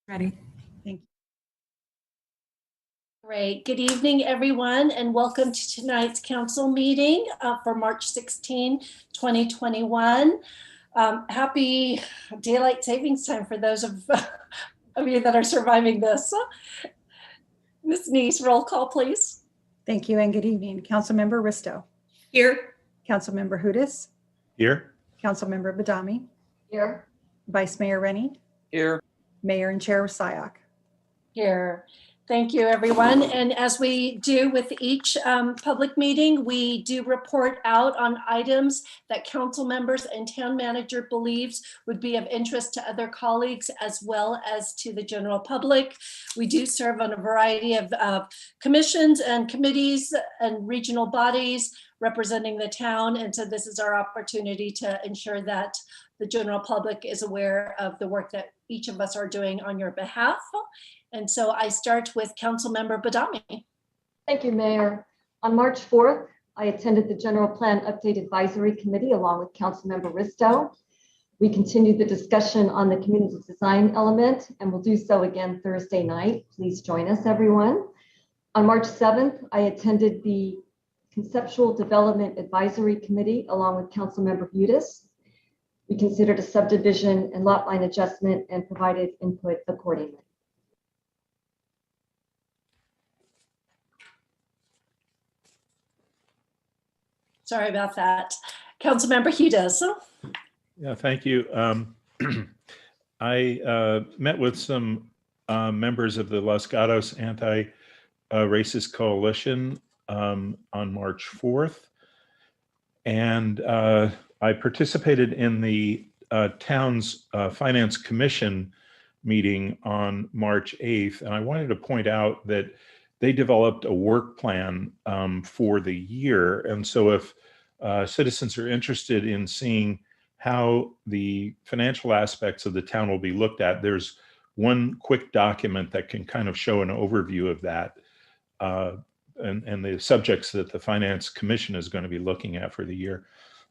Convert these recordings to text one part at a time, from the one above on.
Ready. Thank you. Great. Good evening, everyone, and welcome to tonight's council meeting for March 16, 2021. Happy daylight savings time for those of you that are surviving this. Ms. Neese, roll call, please. Thank you and good evening. Councilmember Risto. Here. Councilmember Hudas. Here. Councilmember Badami. Here. Vice Mayor Rennie. Here. Mayor and Chair Syak. Here. Thank you, everyone. And as we do with each public meeting, we do report out on items that council members and town manager believes would be of interest to other colleagues as well as to the general public. We do serve on a variety of commissions and committees and regional bodies representing the town. And so this is our opportunity to ensure that the general public is aware of the work that each of us are doing on your behalf. And so I start with Councilmember Badami. Thank you, Mayor. On March 4th, I attended the General Plan Update Advisory Committee along with Councilmember Risto. We continued the discussion on the community design element and we'll do so again Thursday night. Please join us, everyone. On March 7th, I attended the Conceptual Development Advisory Committee along with Councilmember Hudas. We considered a subdivision and lot line adjustment and provided input accordingly. Sorry about that. Councilmember Hudas. Yeah, thank you. I met with some members of the Los Gatos Anti-Racist Coalition on March 4th. And I participated in the town's Finance Commission meeting on March 8th. And I wanted to point out that they developed a work plan for the year. And so if citizens are interested in seeing how the financial aspects of the town will be looked at, there's one quick document that can kind of show an overview of that and the subjects that the Finance Commission is going to be looking at for the year.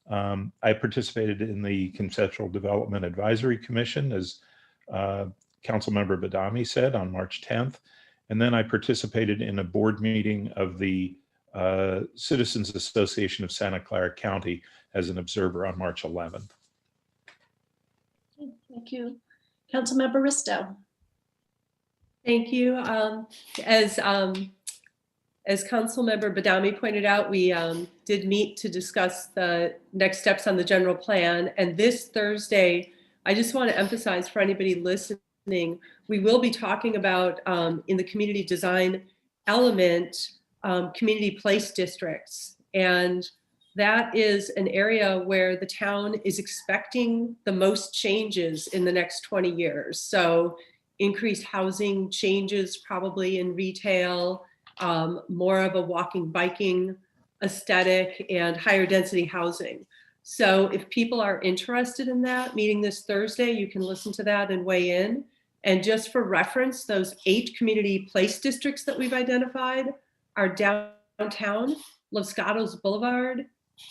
I participated in the Conceptual Development Advisory Commission, as Councilmember Badami said, on March 10th. And then I participated in a board meeting of the Citizens Association of Santa Clara County as an observer on March 11th. Thank you. Councilmember Risto. Thank you. As Councilmember Badami pointed out, we did meet to discuss the next steps on the general plan. And this Thursday, I just want to emphasize for anybody listening, we will be talking about in the community design element, community place districts. And that is an area where the town is expecting the most changes in the next 20 years. So increased housing changes probably in retail, more of a walking, biking aesthetic, and higher density housing. So if people are interested in that, meeting this Thursday, you can listen to that and weigh in. And just for reference, those 8 community place districts that we've identified are downtown, Los Gatos Boulevard,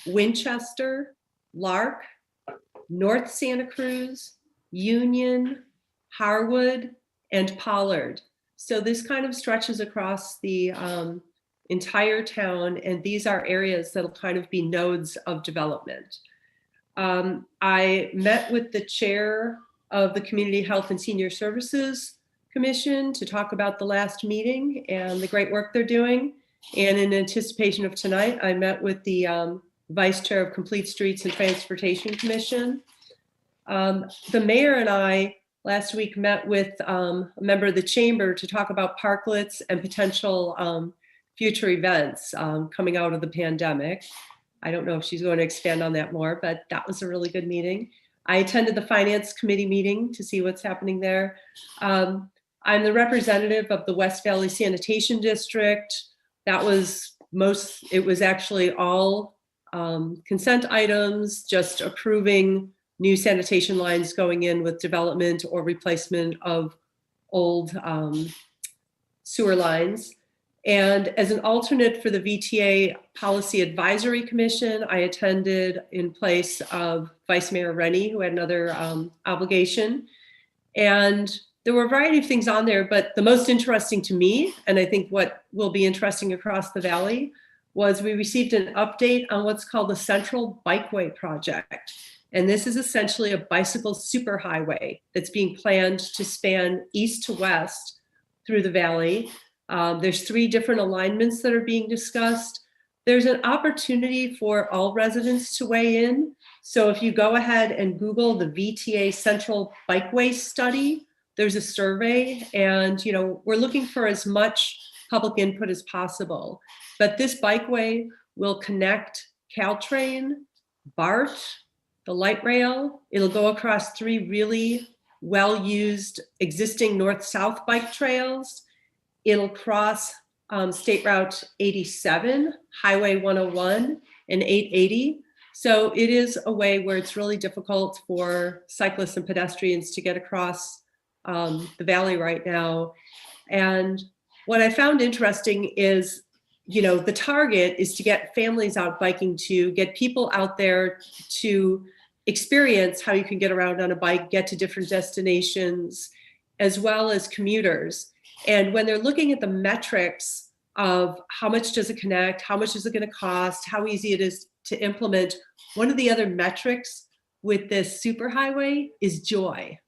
Winchester, Lark, North Santa Cruz, Union, Harwood, and Pollard. So this kind of stretches across the entire town, and these are areas that'll kind of be nodes of development. I met with the chair of the Community Health and Senior Services Commission to talk about the last meeting and the great work they're doing. And in anticipation of tonight, I met with the Vice Chair of Complete Streets and Transportation Commission. The mayor and I last week met with a member of the chamber to talk about parklets and potential future events coming out of the pandemic. I don't know if she's going to expand on that more, but that was a really good meeting. I attended the Finance Committee meeting to see what's happening there. I'm the representative of the West Valley Sanitation District. That was it was actually all consent items, just approving new sanitation lines going in with development or replacement of old sewer lines. And as an alternate for the VTA Policy Advisory Commission, I attended in place of Vice Mayor Rennie, who had another obligation. And there were a variety of things on there, but the most interesting to me, and I think what will be interesting across the valley, was we received an update on what's called the Central Bikeway Project. And this is essentially a bicycle superhighway that's being planned to span east to west through the valley. There's 3 different alignments that are being discussed. There's an opportunity for all residents to weigh in. So if you go ahead and Google the VTA Central Bikeway Study, there's a survey, and we're looking for as much public input as possible. But this bikeway will connect Caltrain, BART, the light rail. It'll go across 3 really well-used existing north-south bike trails. It'll cross State Route 87, Highway 101, and 880. So it is a way where it's really difficult for cyclists and pedestrians to get across the valley right now. And what I found interesting is, the target is to get families out biking, to get people out there to experience how you can get around on a bike, get to different destinations, as well as commuters. And when they're looking at the metrics of how much does it connect, how much is it going to cost, how easy it is to implement, one of the other metrics with this superhighway is joy.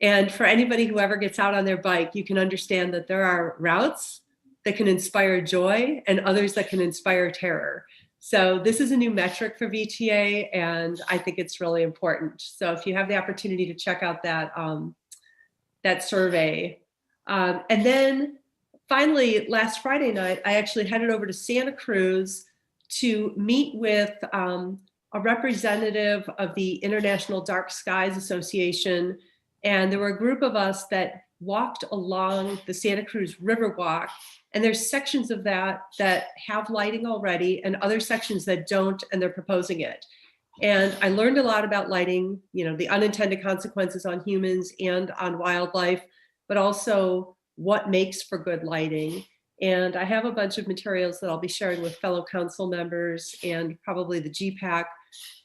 And for anybody who ever gets out on their bike, you can understand that there are routes that can inspire joy and others that can inspire terror. So this is a new metric for VTA, and I think it's really important. So if you have the opportunity to check out that survey. And then finally, last Friday night, I actually headed over to Santa Cruz to meet with a representative of the International Dark Skies Association. And there were a group of us that walked along the Santa Cruz Riverwalk. And there's sections of that have lighting already and other sections that don't, and they're proposing it. And I learned a lot about lighting, the unintended consequences on humans and on wildlife, but also what makes for good lighting. And I have a bunch of materials that I'll be sharing with fellow council members and probably the GPAC.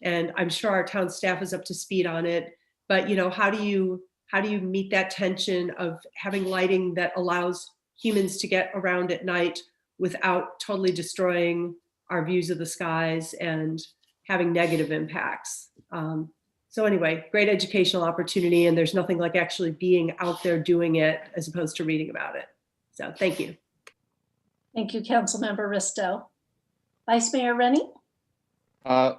And I'm sure our town staff is up to speed on it. But how do you meet that tension of having lighting that allows humans to get around at night without totally destroying our views of the skies and having negative impacts? So anyway, great educational opportunity, and there's nothing like actually being out there doing it as opposed to reading about it. So thank you. Thank you, Councilmember Risto. Vice Mayor Rennie?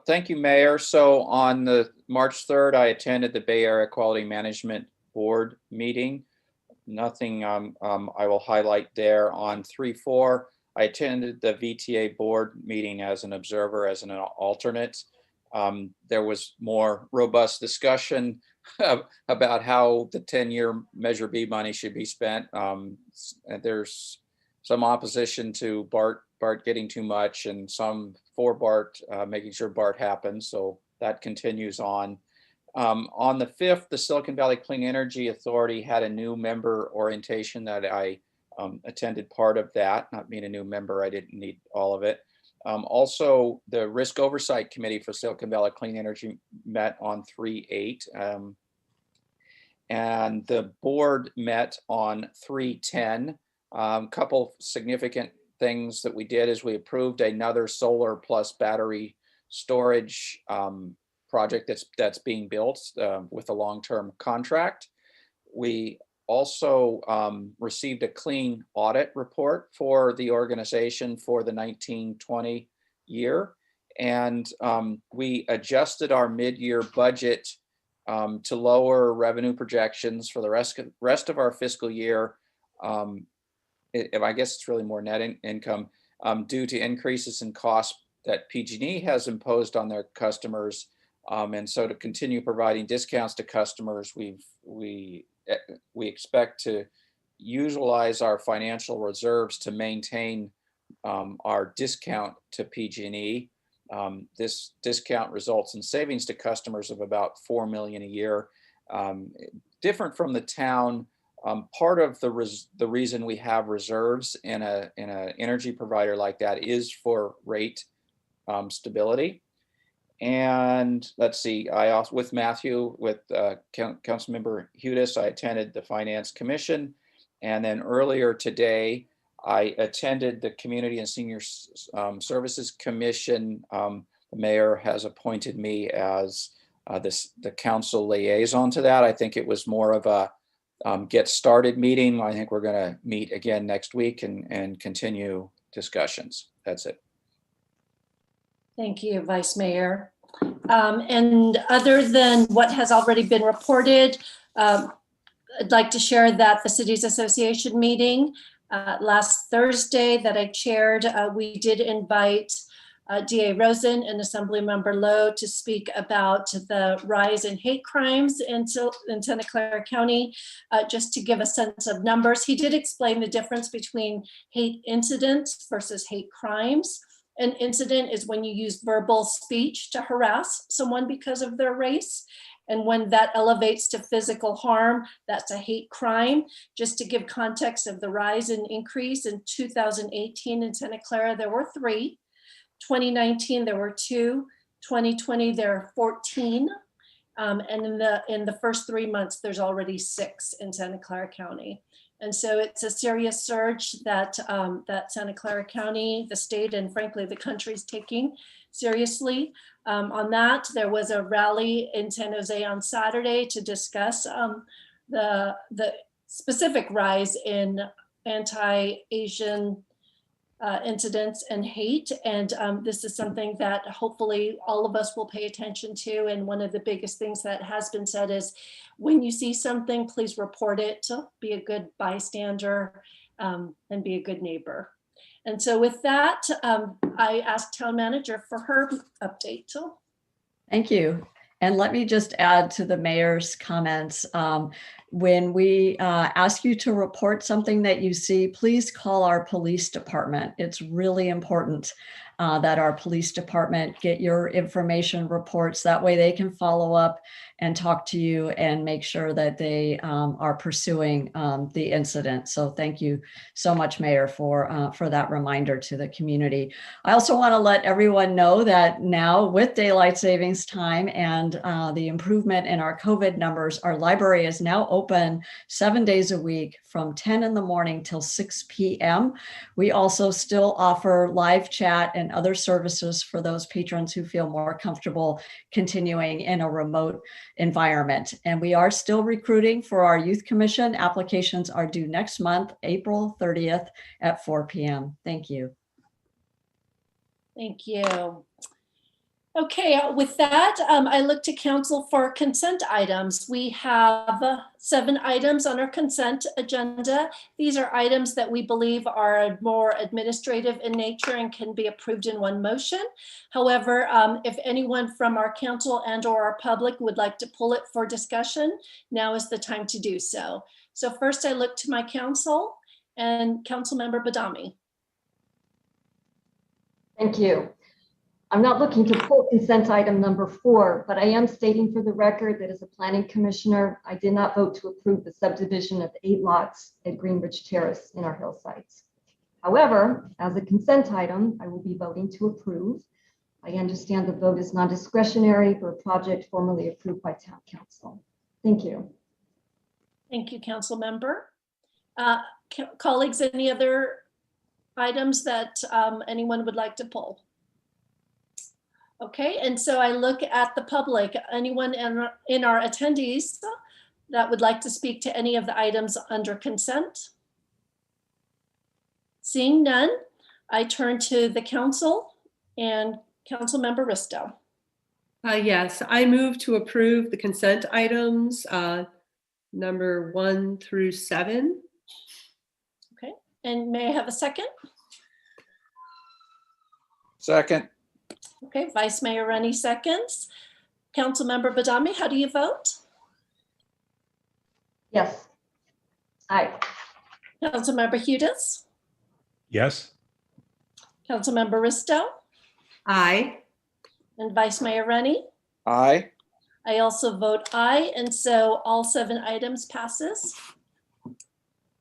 Thank you, Mayor. So on the March 3rd, I attended the Bay Area Quality Management Board meeting. Nothing I will highlight there. On 3/4, I attended the VTA board meeting as an observer, as an alternate. There was more robust discussion about how the 10-year Measure B money should be spent. There's some opposition to BART getting too much, and some for BART making sure BART happens. So that continues on. On the 5th, the Silicon Valley Clean Energy Authority had a new member orientation that I attended part of that. Not being a new member, I didn't need all of it. Also, the Risk Oversight Committee for Silicon Valley Clean Energy met on 3/8. And the board met on 3/10. Couple significant things that we did is we approved another solar plus battery storage project that's being built with a long-term contract. We also received a clean audit report for the organization for the 19-20 year. And we adjusted our mid-year budget to lower revenue projections for the rest of our fiscal year. I guess it's really more net income due to increases in costs that PG&E has imposed on their customers. And so to continue providing discounts to customers, we expect to utilize our financial reserves to maintain our discount to PG&E. This discount results in savings to customers of about $4 million a year. Different from the town, part of the reason we have reserves in an energy provider like that is for rate stability. And let's see, I also, with Matthew, with Councilmember Hudas, I attended the Finance Commission. And then earlier today, I attended the Community and Senior Services Commission. The mayor has appointed me as the council liaison to that. I think it was more of a get started meeting. I think we're going to meet again next week and continue discussions. That's it. Thank you, Vice Mayor. And other than what has already been reported, I'd like to share that the Cities Association meeting last Thursday that I chaired, we did invite DA Rosen and Assemblymember Lowe to speak about the rise in hate crimes in Santa Clara County, just to give a sense of numbers. He did explain the difference between hate incidents versus hate crimes. An incident is when you use verbal speech to harass someone because of their race. And when that elevates to physical harm, that's a hate crime. Just to give context of the rise and increase, in 2018 in Santa Clara, there were 3. 2019, there were 2. 2020, there are 14. And in the first 3 months, there's already 6 in Santa Clara County. And so it's a serious surge that, that Santa Clara County, the state, and frankly, the country is taking seriously. On that, there was a rally in San Jose on Saturday to discuss the specific rise in anti-Asian incidents and hate. And this is something that hopefully all of us will pay attention to. And one of the biggest things that has been said is, when you see something, please report it. Be a good bystander and be a good neighbor. And so with that, I asked Town Manager for her update. Thank you. And let me just add to the mayor's comments. When we ask you to report something that you see, please call our police department. It's really important that our police department get your information reports. That way they can follow up and talk to you and make sure that they are pursuing the incident. So thank you so much, Mayor, for that reminder to the community. I also want to let everyone know that now with daylight savings time and the improvement in our COVID numbers, our library is now open 7 days a week from 10 in the morning till 6 p.m. We also still offer live chat and other services for those patrons who feel more comfortable continuing in a remote environment. And we are still recruiting for our Youth Commission. Applications are due next month, April 30th at 4 p.m. Thank you. Thank you. Okay, with that, I look to council for consent items. We have 7 items on our consent agenda. These are items that we believe are more administrative in nature and can be approved in one motion. However, if anyone from our council and or our public would like to pull it for discussion, now is the time to do so. So first I look to my council and Councilmember Badami. Thank you. I'm not looking to pull consent item number 4, but I am stating for the record that as a planning commissioner, I did not vote to approve the subdivision of 8 lots at Greenridge Terrace in our hillsides. However, as a consent item, I will be voting to approve. I understand the vote is non-discretionary for a project formally approved by Town Council. Thank you. Thank you, council member. Colleagues, any other items that anyone would like to pull? Okay, and so I look at the public. Anyone in our attendees that would like to speak to any of the items under consent? Seeing none, I turn to the council and Councilmember Risto. Yes, I move to approve the consent items number 1 through 7. Okay, and may I have a second? Second. Okay, Vice Mayor Rennie seconds. Councilmember Badami, how do you vote? Yes. Aye. Councilmember Hudas? Yes. Councilmember Risto? Aye. And Vice Mayor Rennie? Aye. I also vote aye, and so all 7 items passes.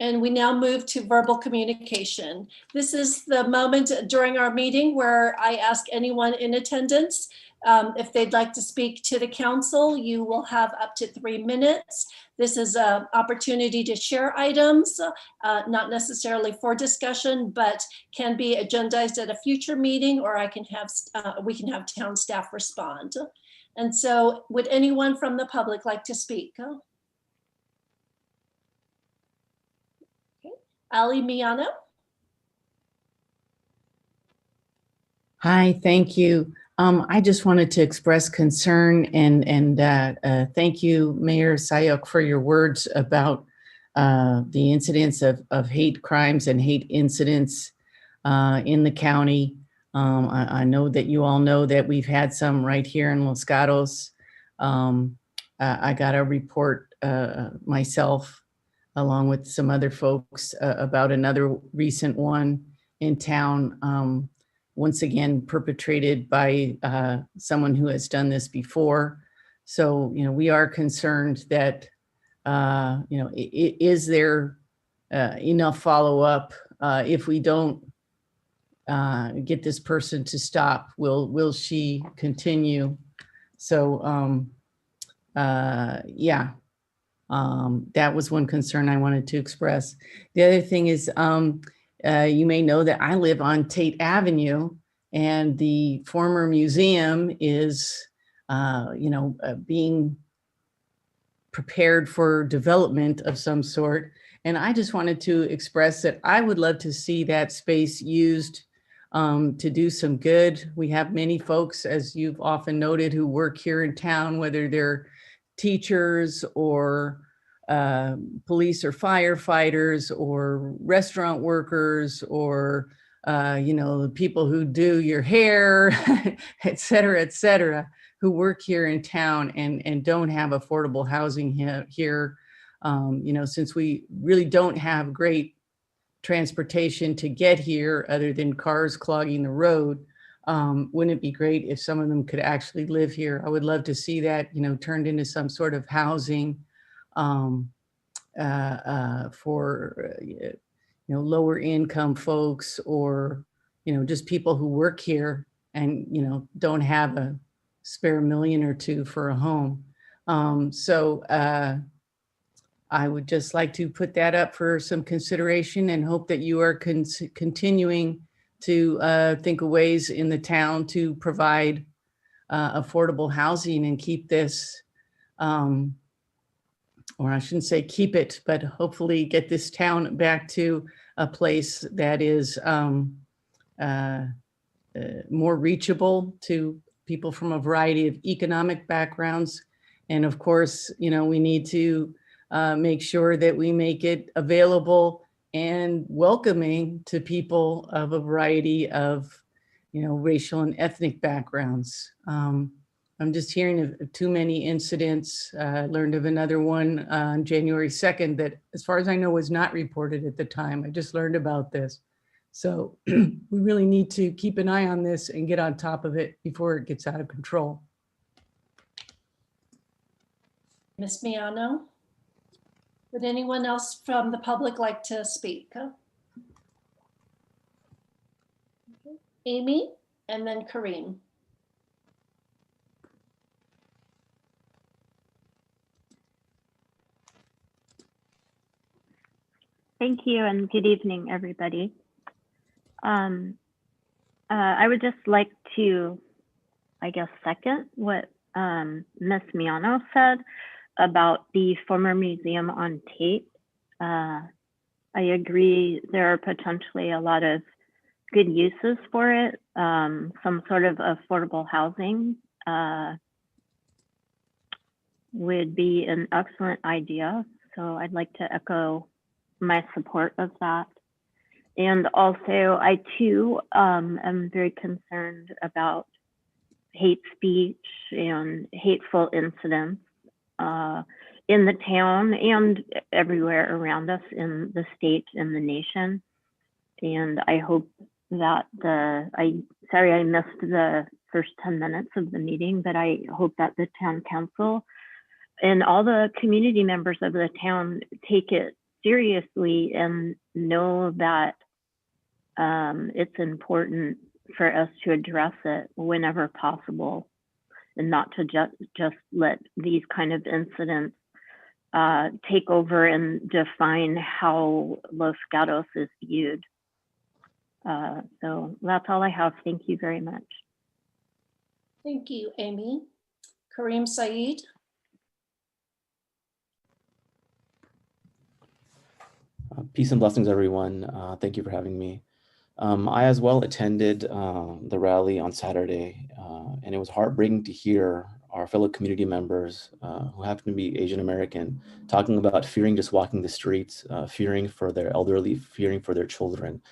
And we now move to verbal communication. This is the moment during our meeting where I ask anyone in attendance if they'd like to speak to the council. You will have up to 3 minutes. This is an opportunity to share items, not necessarily for discussion, but can be agendized at a future meeting, or we can have town staff respond. And so would anyone from the public like to speak? Ali Miano. Hi, thank you. I just wanted to express concern and thank you, Mayor Sayok, for your words about the incidents of hate crimes and hate incidents in the county. I know that you all know that we've had some right here in Los Gatos. I got a report myself, along with some other folks, about another recent one in town, once again perpetrated by someone who has done this before. So, we are concerned that, is there enough follow-up? If we don't get this person to stop, will she continue? So, yeah. That was one concern I wanted to express. The other thing is, you may know that I live on Tate Avenue, and the former museum is, being prepared for development of some sort. And I just wanted to express that I would love to see that space used to do some good. We have many folks, as you've often noted, who work here in town, whether they're teachers or police or firefighters or restaurant workers or, the people who do your hair, et cetera, who work here in town and don't have affordable housing here. Since we really don't have great transportation to get here other than cars clogging the road, wouldn't it be great if some of them could actually live here? I would love to see that, turned into some sort of housing for, lower income folks, or, just people who work here and, don't have a spare $1 or $2 million for a home. So I would just like to put that up for some consideration and hope that you are continuing to think of ways in the town to provide affordable housing and keep this, or I shouldn't say keep it, but hopefully get this town back to a place that is more reachable to people from a variety of economic backgrounds. And of course, we need to make sure that we make it available and welcoming to people of a variety of, racial and ethnic backgrounds. I'm just hearing of too many incidents. I learned of another one on January 2nd that, as far as I know, was not reported at the time. I just learned about this. So we really need to keep an eye on this and get on top of it before it gets out of control. Ms. Miano. Would anyone else from the public like to speak? Okay. Amy, and then Kareem. Thank you, and good evening, everybody. I would just like to, second what Ms. Miano said about the former museum on Tate. I agree there are potentially a lot of good uses for it. Some sort of affordable housing would be an excellent idea. So I'd like to echo my support of that. And also, I too am very concerned about hate speech and hateful incidents in the town and everywhere around us in the state and the nation. And I hope that sorry I missed the first 10 minutes of the meeting, but I hope that the town council and all the community members of the town take it seriously and know that it's important for us to address it whenever possible, and not to just let these kind of incidents take over and define how Los Gatos is viewed. So that's all I have. Thank you very much. Thank you, Amy. Kareem Saeed. Peace and blessings, everyone. Thank you for having me. I as well attended the rally on Saturday, and it was heartbreaking to hear our fellow community members who happen to be Asian American talking about fearing just walking the streets, fearing for their elderly, fearing for their children.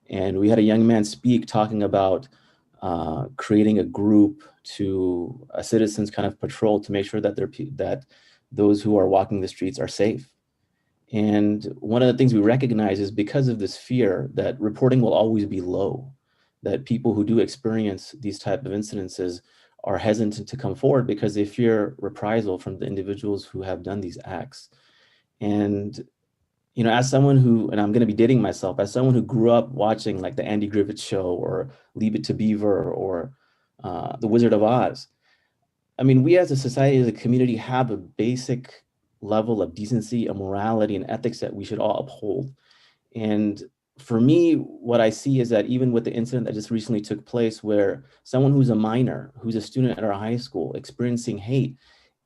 And we had a young man speak talking about creating a group to a citizens kind of patrol to make sure that that those who are walking the streets are safe. And one of the things we recognize is because of this fear that reporting will always be low, that people who do experience these type of incidences are hesitant to come forward because they fear reprisal from the individuals who have done these acts. And, you know, as someone who, and I'm going to be dating myself, as someone who grew up watching like the Andy Griffith Show or Leave It to Beaver or The Wizard of Oz, I mean, we as a society, as a community, have a basic level of decency and morality and ethics that we should all uphold. And for me, what I see is that even with the incident that just recently took place where someone who's a minor, who's a student at our high school experiencing hate,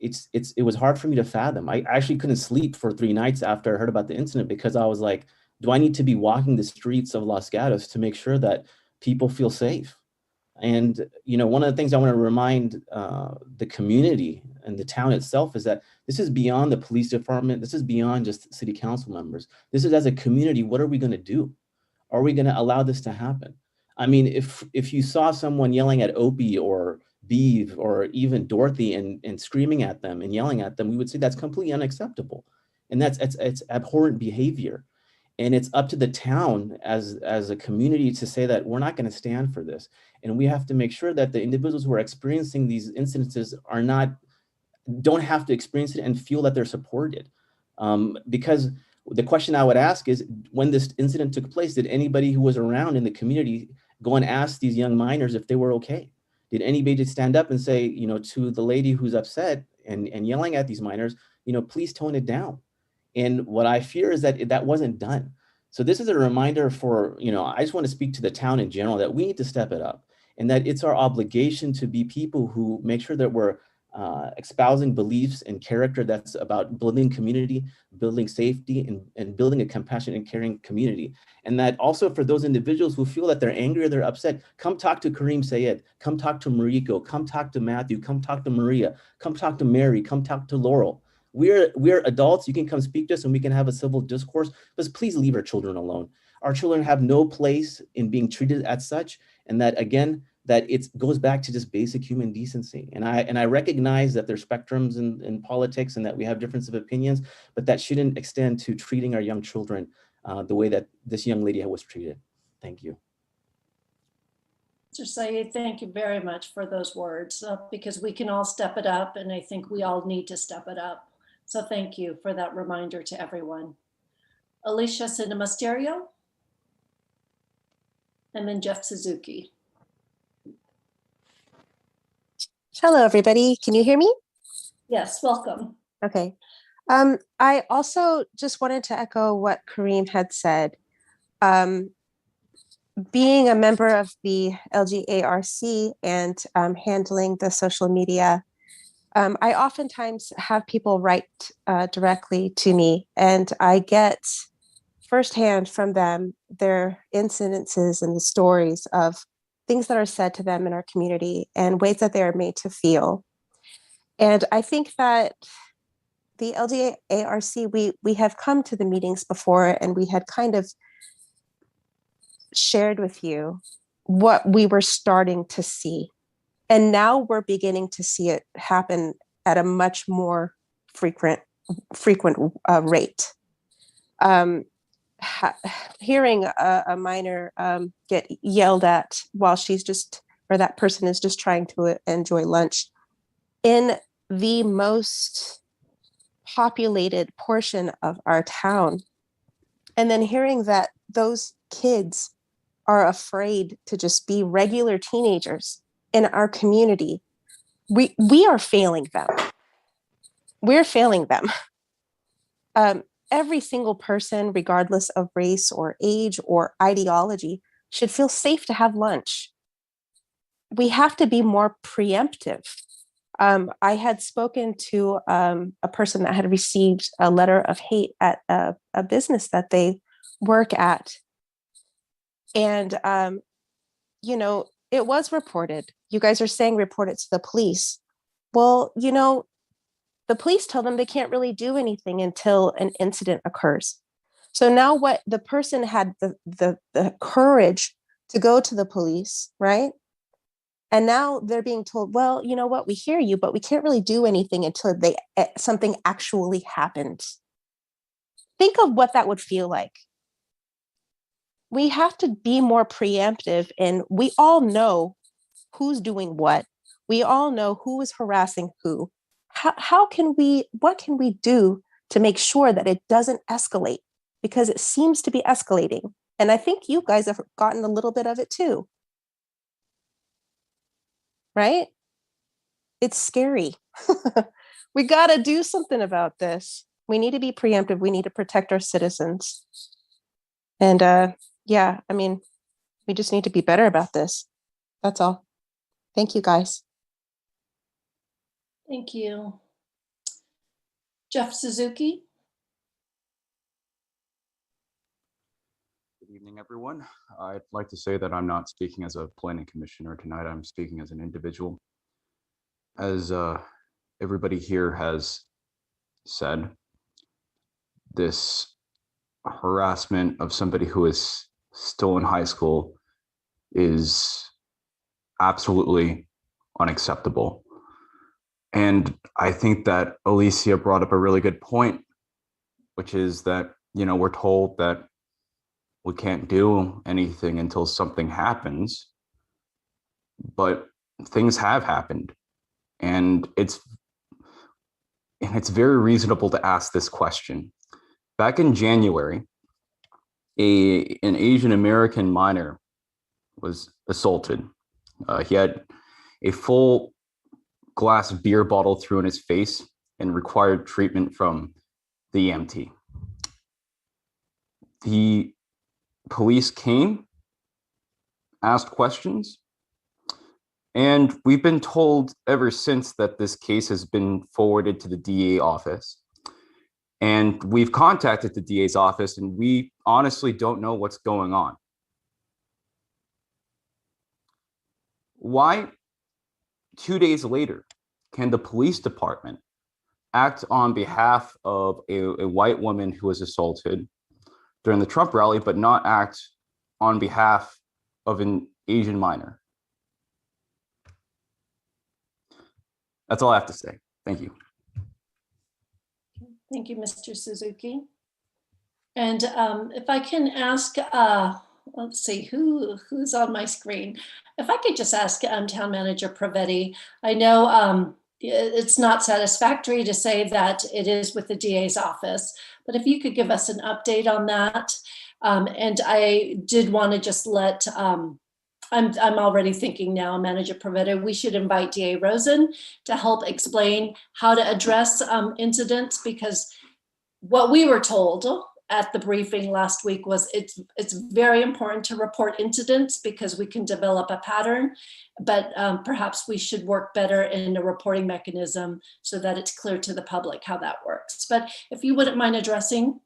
it was hard for me to fathom. I actually couldn't sleep for 3 nights after I heard about the incident because I was like, do I need to be walking the streets of Los Gatos to make sure that people feel safe? And, you know, one of the things I want to remind the community and the town itself is that this is beyond the police department. This is beyond just city council members. This is as a community, what are we going to do? Are we going to allow this to happen? I mean, if you saw someone yelling at Opie or Beeve or even Dorothy and screaming at them and yelling at them, we would say that's completely unacceptable. And it's abhorrent behavior. And it's up to the town as a community to say that we're not going to stand for this. And we have to make sure that the individuals who are experiencing these incidences don't have to experience it and feel that they're supported. Because the question I would ask is, when this incident took place, did anybody who was around in the community go and ask these young minors if they were okay? Did anybody just stand up and say, you know, to the lady who's upset and yelling at these minors, you know, please tone it down? And what I fear is that that wasn't done. So this is a reminder for, you know, I just want to speak to the town in general that we need to step it up and that it's our obligation to be people who make sure that we're espousing beliefs and character that's about building community, building safety, and building a compassionate and caring community. And that also for those individuals who feel that they're angry or they're upset, come talk to Kareem Sayed, come talk to Mariko, come talk to Matthew, come talk to Maria, come talk to Mary, come talk to Laurel. We're adults. You can come speak to us and we can have a civil discourse, but please leave our children alone. Our children have no place in being treated as such. And that, again, that it goes back to just basic human decency. And I recognize that there's spectrums in politics and that we have difference of opinions, but that shouldn't extend to treating our young children the way that this young lady was treated. Thank you. Mr. Saeed, thank you very much for those words, because we can all step it up, and I think we all need to step it up. So thank you for that reminder to everyone. Alicia Cinemasterio, and then Jeff Suzuki. Hello, everybody. Can you hear me? Yes, welcome. Okay. I also just wanted to echo what Kareem had said. Being a member of the LGARC and handling the social media, I oftentimes have people write directly to me, and I get firsthand from them their incidences and the stories of things that are said to them in our community and ways that they are made to feel. And I think that the LGARC, we have come to the meetings before and we had kind of shared with you what we were starting to see. And now we're beginning to see it happen at a much more frequent rate. Hearing a minor get yelled at while that person is just trying to enjoy lunch in the most populated portion of our town And then hearing that those kids are afraid to just be regular teenagers in our community, we are failing them. We're failing them. Every single person, regardless of race or age or ideology, should feel safe to have lunch. We have to be more preemptive. I had spoken to a person that had received a letter of hate at a business that they work at. And, you know, it was reported. You guys are saying report it to the police. Well, you know, the police tell them they can't really do anything until an incident occurs. So now what the person had the courage to go to the police, right? And now they're being told, well, you know what, we hear you, but we can't really do anything until something actually happens. Think of what that would feel like. We have to be more preemptive, and we all know who's doing what. We all know who is harassing who. What can we do to make sure that it doesn't escalate? Because it seems to be escalating. And I think you guys have gotten a little bit of it too. Right? It's scary. We got to do something about this. We need to be preemptive. We need to protect our citizens. And yeah, I mean, we just need to be better about this. That's all. Thank you, guys. Thank you. Jeff Suzuki. Good evening, everyone. I'd like to say that I'm not speaking as a planning commissioner tonight. I'm speaking as an individual. As everybody here has said, this harassment of somebody who is still in high school is absolutely unacceptable. And I think that Alicia brought up a really good point, which is that, you know, we're told that we can't do anything until something happens, but things have happened. And it's very reasonable to ask this question. Back in January, an Asian American minor was assaulted. He had a full glass of beer bottle thrown in his face and required treatment from the EMT. The police came, asked questions, and we've been told ever since that this case has been forwarded to the DA office. And we've contacted the DA's office, and we honestly don't know what's going on. Why, 2 days later, can the police department act on behalf of a white woman who was assaulted during the Trump rally, but not act on behalf of an Asian minor? That's all I have to say. Thank you. Thank you, Mr. Suzuki. And if I can ask, let's see, who's on my screen? If I could just ask Town Manager Pravetti, I know it's not satisfactory to say that it is with the DA's office, but if you could give us an update on that. And I did want to just let, I'm already thinking now, Manager Pravetti, we should invite DA Rosen to help explain how to address incidents, because what we were told at the briefing last week was it's very important to report incidents because we can develop a pattern, but perhaps we should work better in a reporting mechanism so that it's clear to the public how that works. But if you wouldn't mind addressing.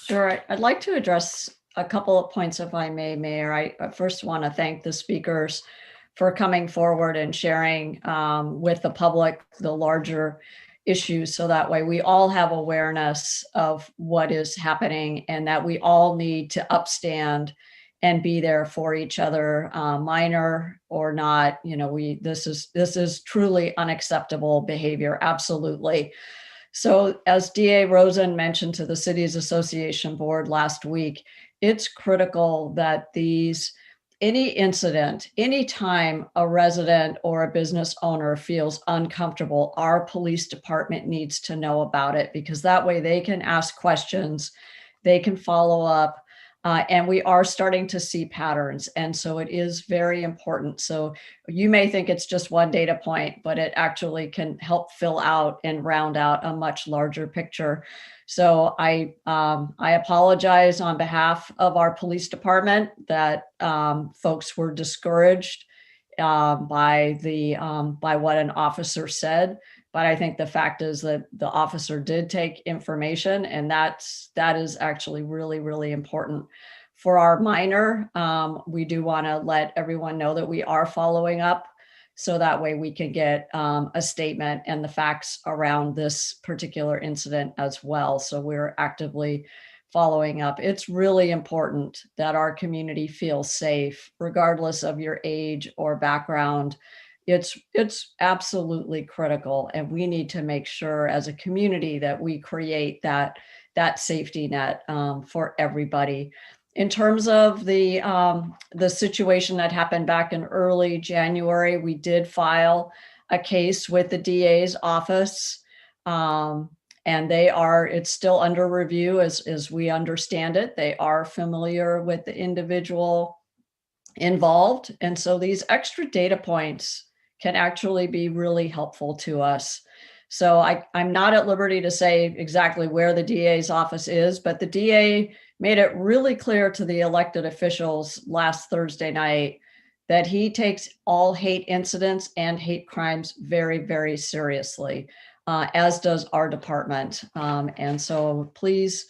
Sure, I'd like to address a couple of points, if I may, Mayor. I first want to thank the speakers for coming forward and sharing with the public the larger issues, so that way we all have awareness of what is happening and that we all need to upstand and be there for each other, minor or not. You know, this is truly unacceptable behavior, absolutely. So as DA Rosen mentioned to the Cities Association Board last week, it's critical that any incident, anytime a resident or a business owner feels uncomfortable, our police department needs to know about it, because that way they can ask questions they can follow up. And we are starting to see patterns. And so it is very important. So you may think it's just one data point, but it actually can help fill out and round out a much larger picture. So I apologize on behalf of our police department that folks were discouraged by what an officer said. But I think the fact is that the officer did take information, and that is actually really, really important. For our minor, we do want to let everyone know that we are following up, so that way we can get a statement and the facts around this particular incident as well. So we're actively following up. It's really important that our community feels safe, regardless of your age or background. It's absolutely critical, and we need to make sure as a community that we create that safety net for everybody. In terms of the situation that happened back in early January, we did file a case with the DA's office, and it's still under review as we understand it. They are familiar with the individual involved, and so these extra data points can actually be really helpful to us. So I'm not at liberty to say exactly where the DA's office is, but the DA made it really clear to the elected officials last Thursday night that he takes all hate incidents and hate crimes very, very seriously, as does our department. And so please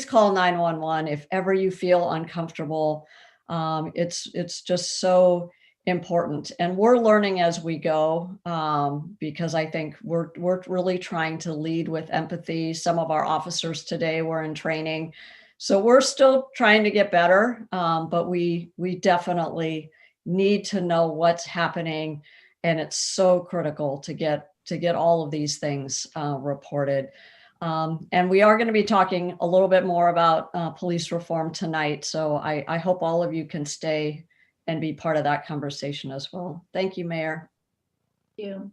call 911 if ever you feel uncomfortable. It's just so important, and we're learning as we go, because I think we're really trying to lead with empathy. Some of our officers today were in training, so we're still trying to get better, but we definitely need to know what's happening, and it's so critical to get all of these things reported. And we are going to be talking a little bit more about police reform tonight, so I hope all of you can stay and be part of that conversation as well. Thank you, Mayor. Thank you.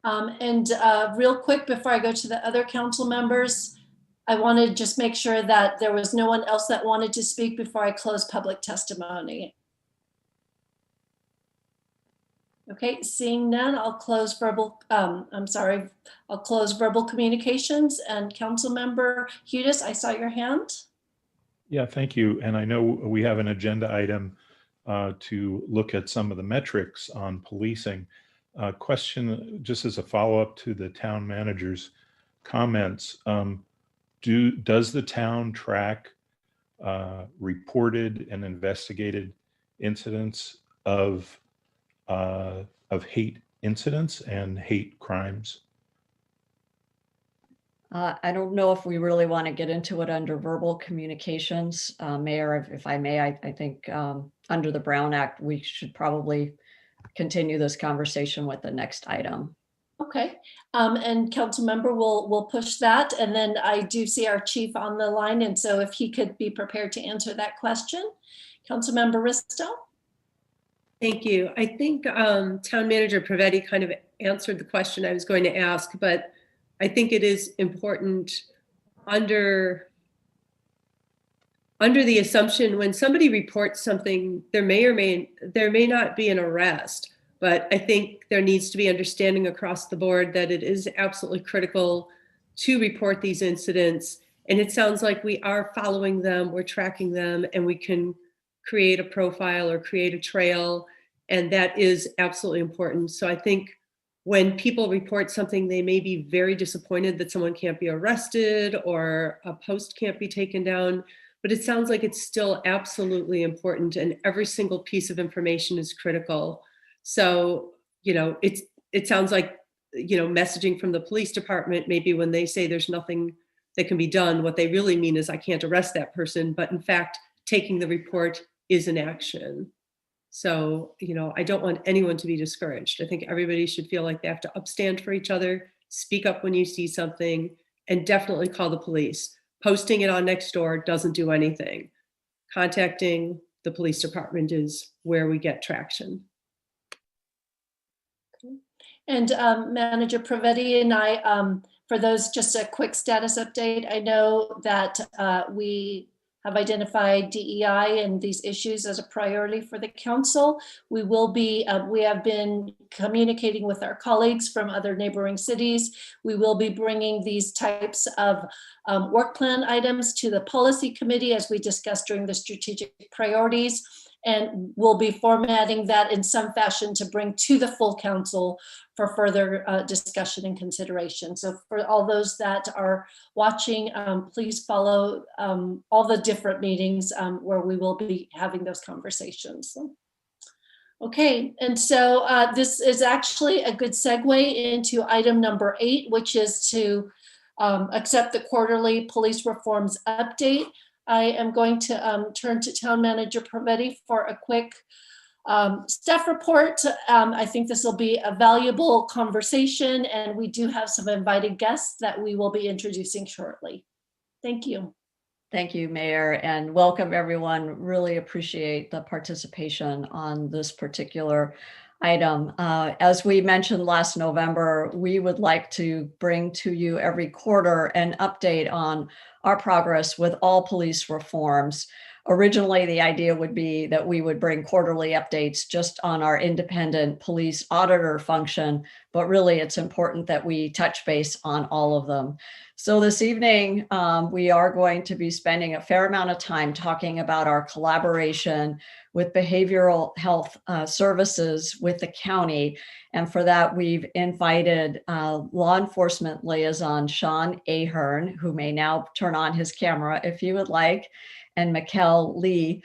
And real quick, before I go to the other council members, I want to just make sure that there was no one else that wanted to speak before I close public testimony. Okay, seeing none, I'll close verbal, I'll close verbal communications. And Council Member Hudis, I saw your hand. Yeah, thank you. And I know we have an agenda item to look at some of the metrics on policing. Question, just as a follow-up to the town manager's comments, does the town track reported and investigated incidents of hate incidents and hate crimes? I don't know if we really want to get into it under verbal communications. Mayor, if I may, I think under the Brown Act, we should probably continue this conversation with the next item. Okay, and Council Member, we'll push that. And then I do see our chief on the line. And so if he could be prepared to answer that question. Council Member Risto. Thank you. I think Town Manager Pravetti kind of answered the question I was going to ask, but I think it is important under the assumption when somebody reports something, there may not be an arrest, but I think there needs to be understanding across the board that it is absolutely critical to report these incidents. And it sounds like we are following them, we're tracking them, and we can create a profile or create a trail. And that is absolutely important. So I think when people report something, they may be very disappointed that someone can't be arrested or a post can't be taken down, but it sounds like it's still absolutely important, and every single piece of information is critical. So, it sounds like, messaging from the police department, maybe when they say there's nothing that can be done, what they really mean is I can't arrest that person, but in fact, taking the report is an action. So, I don't want anyone to be discouraged. I think everybody should feel like they have to upstand for each other, speak up when you see something, and definitely call the police. Posting it on Nextdoor doesn't do anything. Contacting the police department is where we get traction. And Manager Pravetti and I For those, just a quick status update. I know that we have identified DEI and these issues as a priority for the council. We have been communicating with our colleagues from other neighboring cities. We will be bringing these types of work plan items to the policy committee as we discussed during the strategic priorities. And we'll be formatting that in some fashion to bring to the full council for further discussion and consideration. So for all those that are watching, please follow all the different meetings where we will be having those conversations. Okay, and so this is actually a good segue into item number 8, which is to accept the quarterly police reforms update. I am going to turn to Town Manager Pravetti for a quick staff report. I think this will be a valuable conversation, and we do have some invited guests that we will be introducing shortly. Thank you. Thank you, Mayor, and welcome everyone. Really appreciate the participation on this particular item. As we mentioned last November, we would like to bring to you every quarter an update on our progress with all police reforms. Originally, the idea would be that we would bring quarterly updates just on our independent police auditor function, but really it's important that we touch base on all of them. So this evening, we are going to be spending a fair amount of time talking about our collaboration with behavioral health services with the county. And for that, we've invited Law Enforcement Liaison Sean Ahern, who may now turn on his camera if you would like, and Mikkel Lee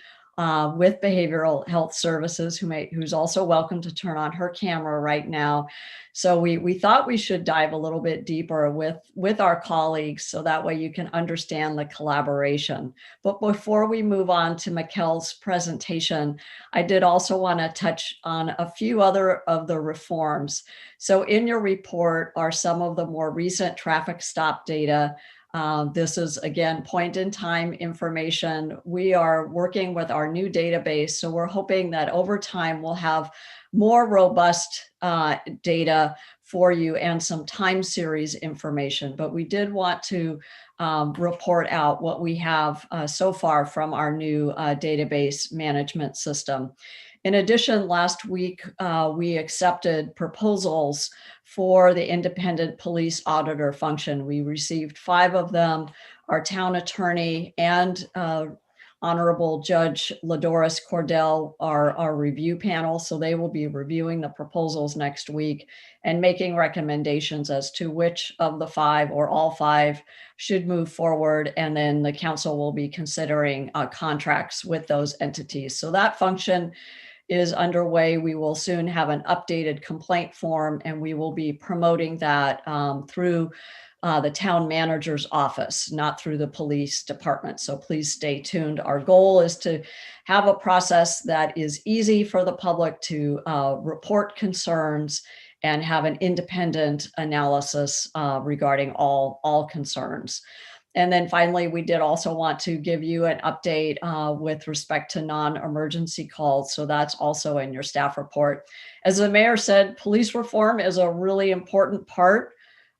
with Behavioral Health Services, who's also welcome to turn on her camera right now. So we thought we should dive a little bit deeper with our colleagues so that way you can understand the collaboration. But before we move on to Mikkel's presentation, I did also want to touch on a few other of the reforms. So in your report are some of the more recent traffic stop data. This is, again, point in time information. We are working with our new database, so we're hoping that over time we'll have more robust data for you and some time series information. But we did want to report out what we have so far from our new database management system. In addition, last week, we accepted proposals for the independent police auditor function. We received 5 of them. Our town attorney and Honorable Judge Ladoris Cordell are our review panel. So they will be reviewing the proposals next week and making recommendations as to which of the 5 or all 5 should move forward. And then the council will be considering contracts with those entities. So that function is underway. We will soon have an updated complaint form, and we will be promoting that through the town manager's office, not through the police department. So please stay tuned. Our goal is to have a process that is easy for the public to report concerns and have an independent analysis regarding all concerns. And then finally, we did also want to give you an update with respect to non-emergency calls. So that's also in your staff report. As the mayor said, police reform is a really important part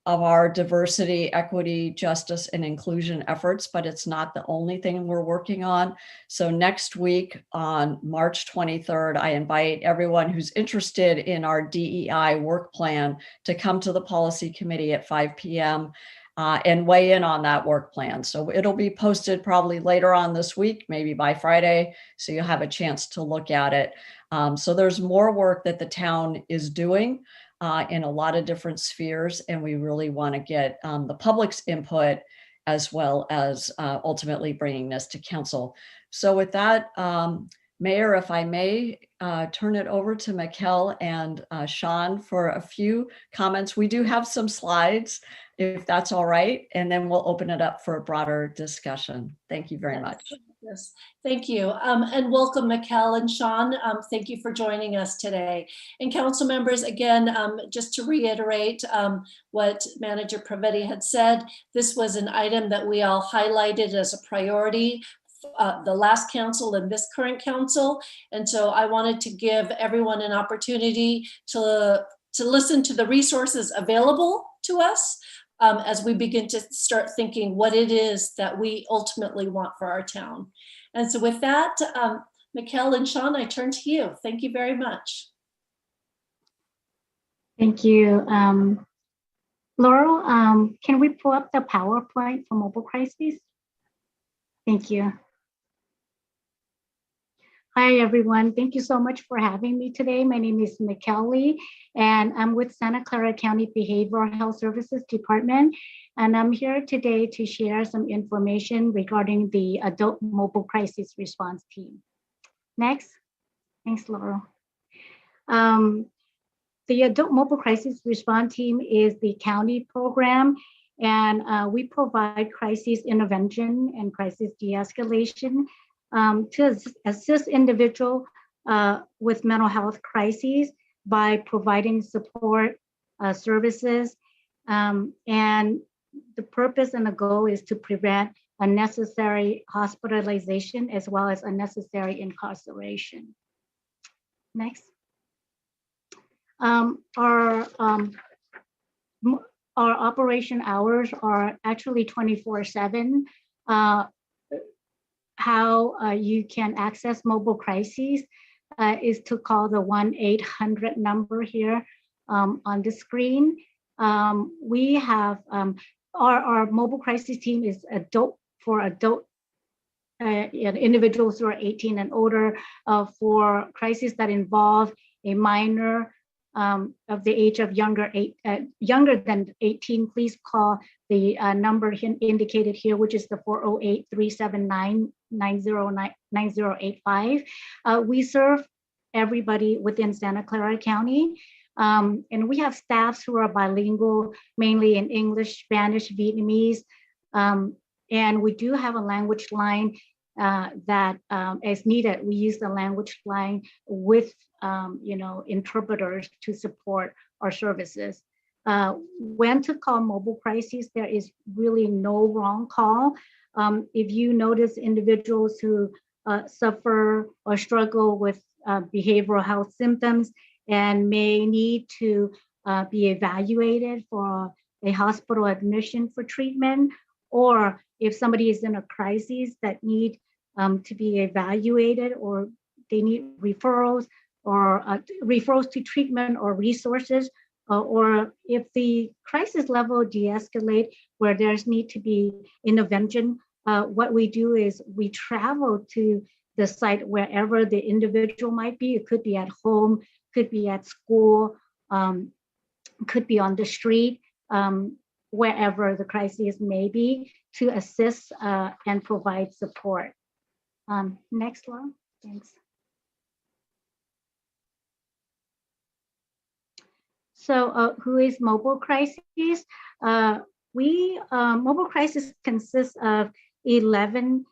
of our diversity, equity, justice, and inclusion efforts, but it's not the only thing we're working on. So next week on March 23rd, I invite everyone who's interested in our DEI work plan to come to the policy committee at 5 p.m. And weigh in on that work plan. So it'll be posted probably later on this week, maybe by Friday, so you'll have a chance to look at it. So there's more work that the town is doing in a lot of different spheres, and we really want to get the public's input as well as ultimately bringing this to council. So with that, Mayor, if I may turn it over to Mikkel and Sean for a few comments. We do have some slides, if that's all right, and then we'll open it up for a broader discussion. Thank you very much. Yes, thank you. And welcome, Mikkel and Sean. Thank you for joining us today. And council members, again, just to reiterate what Manager Pravetti had said, this was an item that we all highlighted as a priority, the last council and this current council. And so I wanted to give everyone an opportunity to listen to the resources available to us, as we begin to start thinking what it is that we ultimately want for our town. And so with that, Mikkel and Sean, I turn to you. Thank you very much. Thank you. Laurel, can we pull up the PowerPoint for mobile crises? Thank you. Hi, everyone. Thank you so much for having me today. My name is Mikkel, and I'm with Santa Clara County Behavioral Health Services Department. And I'm here today to share some information regarding the Adult Mobile Crisis Response Team. Next. Thanks, Laurel. The Adult Mobile Crisis Response Team is the county program, and we provide crisis intervention and crisis de-escalation to assist individuals with mental health crises by providing support services. And the purpose and the goal is to prevent unnecessary hospitalization as well as unnecessary incarceration. Next. Our operation hours are actually 24/7. How you can access mobile crises is to call the 1-800 number here on the screen. We have our mobile crisis team is for adult individuals who are 18 and older for crises that involve a minor of the age of younger than 18. Please call the number indicated here, which is the 408-379-9085. We serve everybody within Santa Clara County. And we have staffs who are bilingual, mainly in English, Spanish, Vietnamese. And we do have a language line that as needed, we use the language line with interpreters to support our services. When to call mobile crises, there is really no wrong call. If you notice individuals who suffer or struggle with behavioral health symptoms and may need to be evaluated for a hospital admission for treatment, or if somebody is in a crisis that need to be evaluated, or they need referrals or referrals to treatment or resources, or if the crisis level de-escalate where there's need to be intervention, what we do is we travel to the site wherever the individual might be. It could be at home, could be at school, could be on the street, wherever the crisis may be, to assist and provide support. Next one, thanks. So who is Mobile Crises? Mobile Crisis consists of 11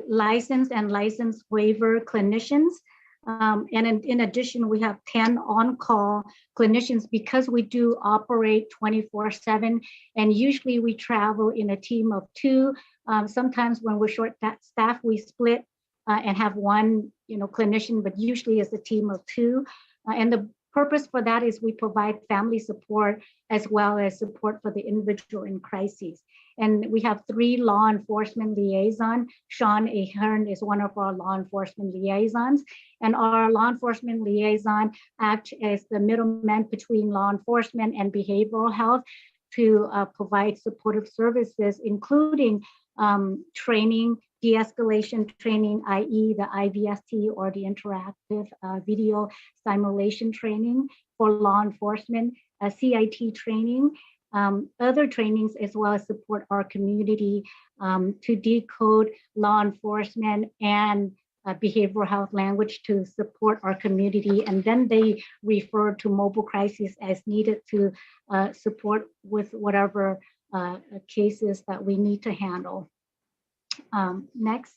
licensed and licensed waiver clinicians. And in addition, we have 10 on-call clinicians because we do operate 24/7. And usually we travel in a team of 2. Sometimes when we're short staff, we split and have one clinician, but usually it's a team of 2. And the purpose for that is we provide family support as well as support for the individual in crises. And we have 3 law enforcement liaison. Sean Ahern is one of our law enforcement liaisons. And our law enforcement liaison acts as the middleman between law enforcement and behavioral health to provide supportive services, including training, de-escalation training, i.e. the IVST or the interactive video simulation training for law enforcement, CIT training, other trainings, as well as support our community to decode law enforcement and behavioral health language to support our community. And then they refer to mobile crises as needed to support with whatever cases that we need to handle. Next.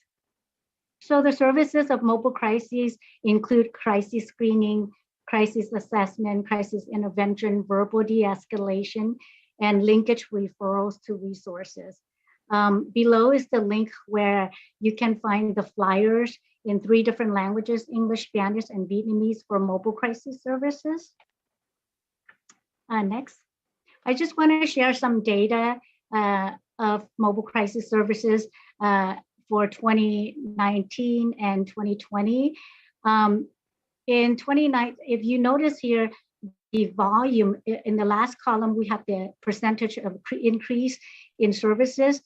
So the services of mobile crises include crisis screening, crisis assessment, crisis intervention, verbal de-escalation, and linkage referrals to resources. Below is the link where you can find the flyers in 3 different languages, English, Spanish, and Vietnamese for mobile crisis services. Next. I just want to share some data of mobile crisis services for 2019 and 2020. In 2019, if you notice here, the volume in the last column, we have the percentage of increase in services.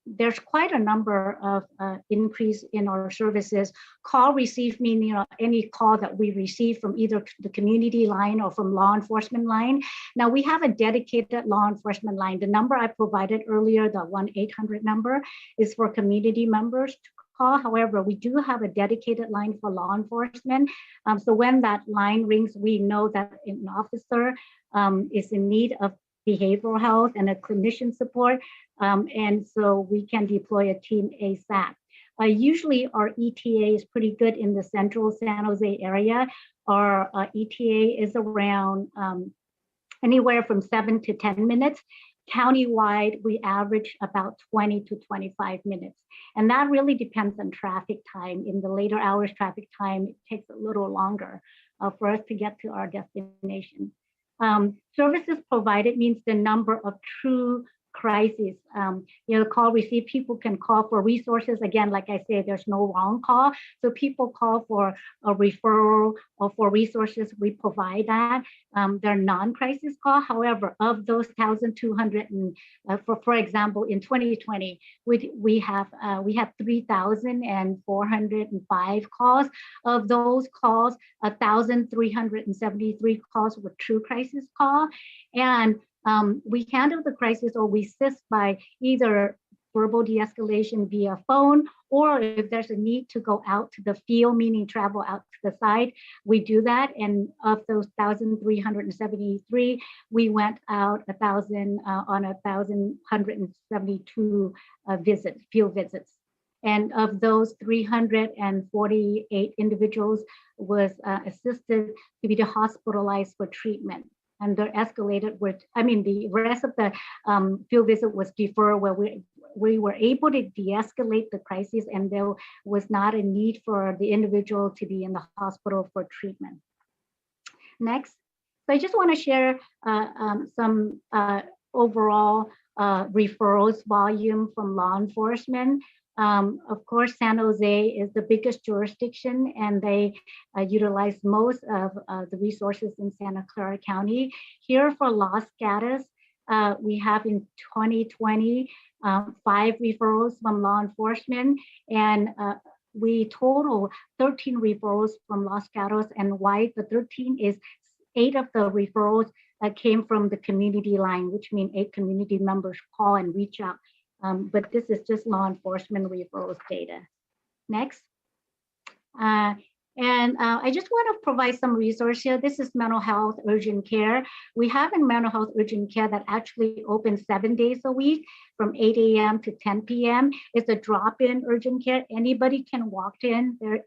There's quite a number of increase in our services. Call received meaning any call that we receive from either the community line or from law enforcement line. Now we have a dedicated law enforcement line. The number I provided earlier, the 1-800 number, is for community members to call. However, we do have a dedicated line for law enforcement. So when that line rings, we know that an officer is in need of behavioral health and a clinician support. And so we can deploy a team ASAP. Usually our ETA is pretty good in the central San Jose area. Our ETA is around anywhere from 7 to 10 minutes. Countywide, we average about 20 to 25 minutes. And that really depends on traffic time. In the later hours, traffic time, it takes a little longer for us to get to our destination. Services provided means the number of true crises. Call received, people can call for resources. Again, like I say, there's no wrong call. So people call for a referral or for resources, we provide that. They're non-crisis call. However, of those 1,200, for example, in 2020, we had 3,405 calls. Of those calls, 1,373 calls were true crisis call. And we handle the crisis or we assist by either verbal de-escalation via phone, or if there's a need to go out to the field, meaning travel out to the site, we do that. And of those 1,373, we went out 1,172 field visits. And of those, 348 individuals was assisted to be hospitalized for treatment. And they're escalated with, the rest of the field visit was deferred, where we were able to de-escalate the crisis and there was not a need for the individual to be in the hospital for treatment. Next, so I just want to share some overall referrals volume from law enforcement. Of course, San Jose is the biggest jurisdiction and they utilize most of the resources in Santa Clara County. Here for Los Gatos, we have in 2020, 5 referrals from law enforcement, and we total 13 referrals from Los Gatos. And why the 13 is 8 of the referrals came from the community line, which means 8 community members call and reach out. But this is just law enforcement referrals data. Next. I just want to provide some resource here. This is mental health urgent care. We have in mental health urgent care that actually opens 7 days a week from 8 a.m. to 10 p.m. It's a drop-in urgent care. Anybody can walk in. There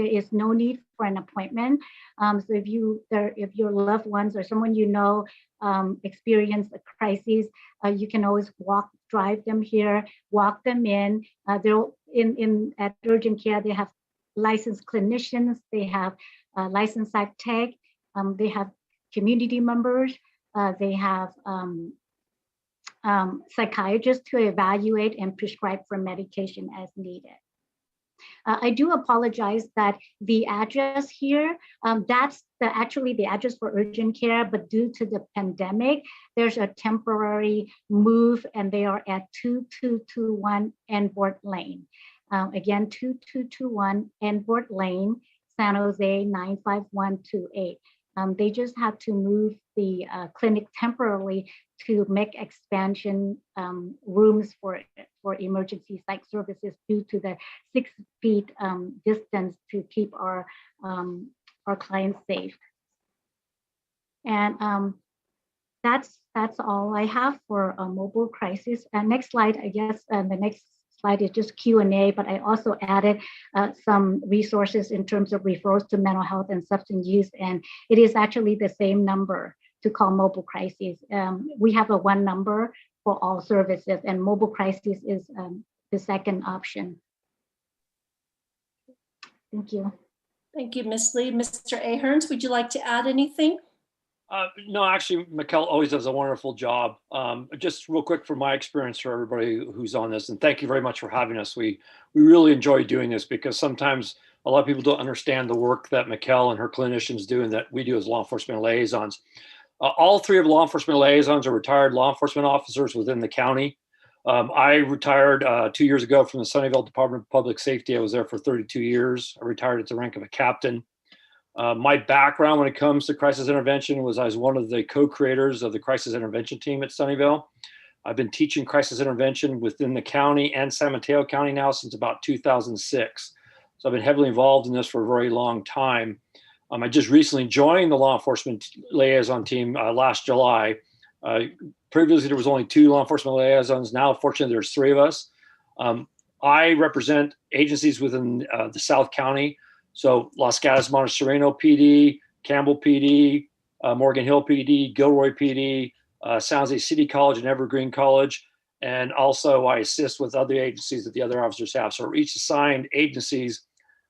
is no need for an appointment. So if your loved ones or someone you know experience a crisis, you can always drive them here, walk them in. At urgent care, they have licensed clinicians, they have licensed psych tech, they have community members, they have psychiatrists to evaluate and prescribe for medication as needed. I do apologize that the address here, that's actually the address for urgent care, but due to the pandemic, there's a temporary move and they are at 2221 Enfort Lane. Again, 2221 Enfort Lane, San Jose 95128. They just have to move the clinic temporarily to make expansion rooms for emergency psych services due to the 6 feet distance to keep our clients safe. And that's all I have for a mobile crisis. Next slide, I guess, the next slide is just Q&A, but I also added some resources in terms of referrals to mental health and substance use, and it is actually the same number to call mobile crises. We have a 1 number for all services, and mobile crisis is the second option. Thank you. Thank you, Ms. Lee. Mr. Ahrens, would you like to add anything? No, actually, Mikkel always does a wonderful job. Just real quick from my experience for everybody who's on this, and thank you very much for having us. We really enjoy doing this because sometimes a lot of people don't understand the work that Mikkel and her clinicians do and that we do as law enforcement liaisons. All three of the law enforcement liaisons are retired law enforcement officers within the county. I retired 2 years ago from the Sunnyvale Department of Public Safety. I was there for 32 years. I retired at the rank of a captain. My background when it comes to crisis intervention was I was one of the co-creators of the crisis intervention team at Sunnyvale. I've been teaching crisis intervention within the county and San Mateo County now since about 2006. So I've been heavily involved in this for a very long time. I just recently joined the law enforcement liaison team last July. Previously, there was only 2 law enforcement liaisons. Now, fortunately, there's 3 of us. I represent agencies within the South County. So Los Gatos, Montecito PD, Campbell PD, Morgan Hill PD, Gilroy PD, San Jose City College and Evergreen College. And also I assist with other agencies that the other officers have. So we're each assigned agencies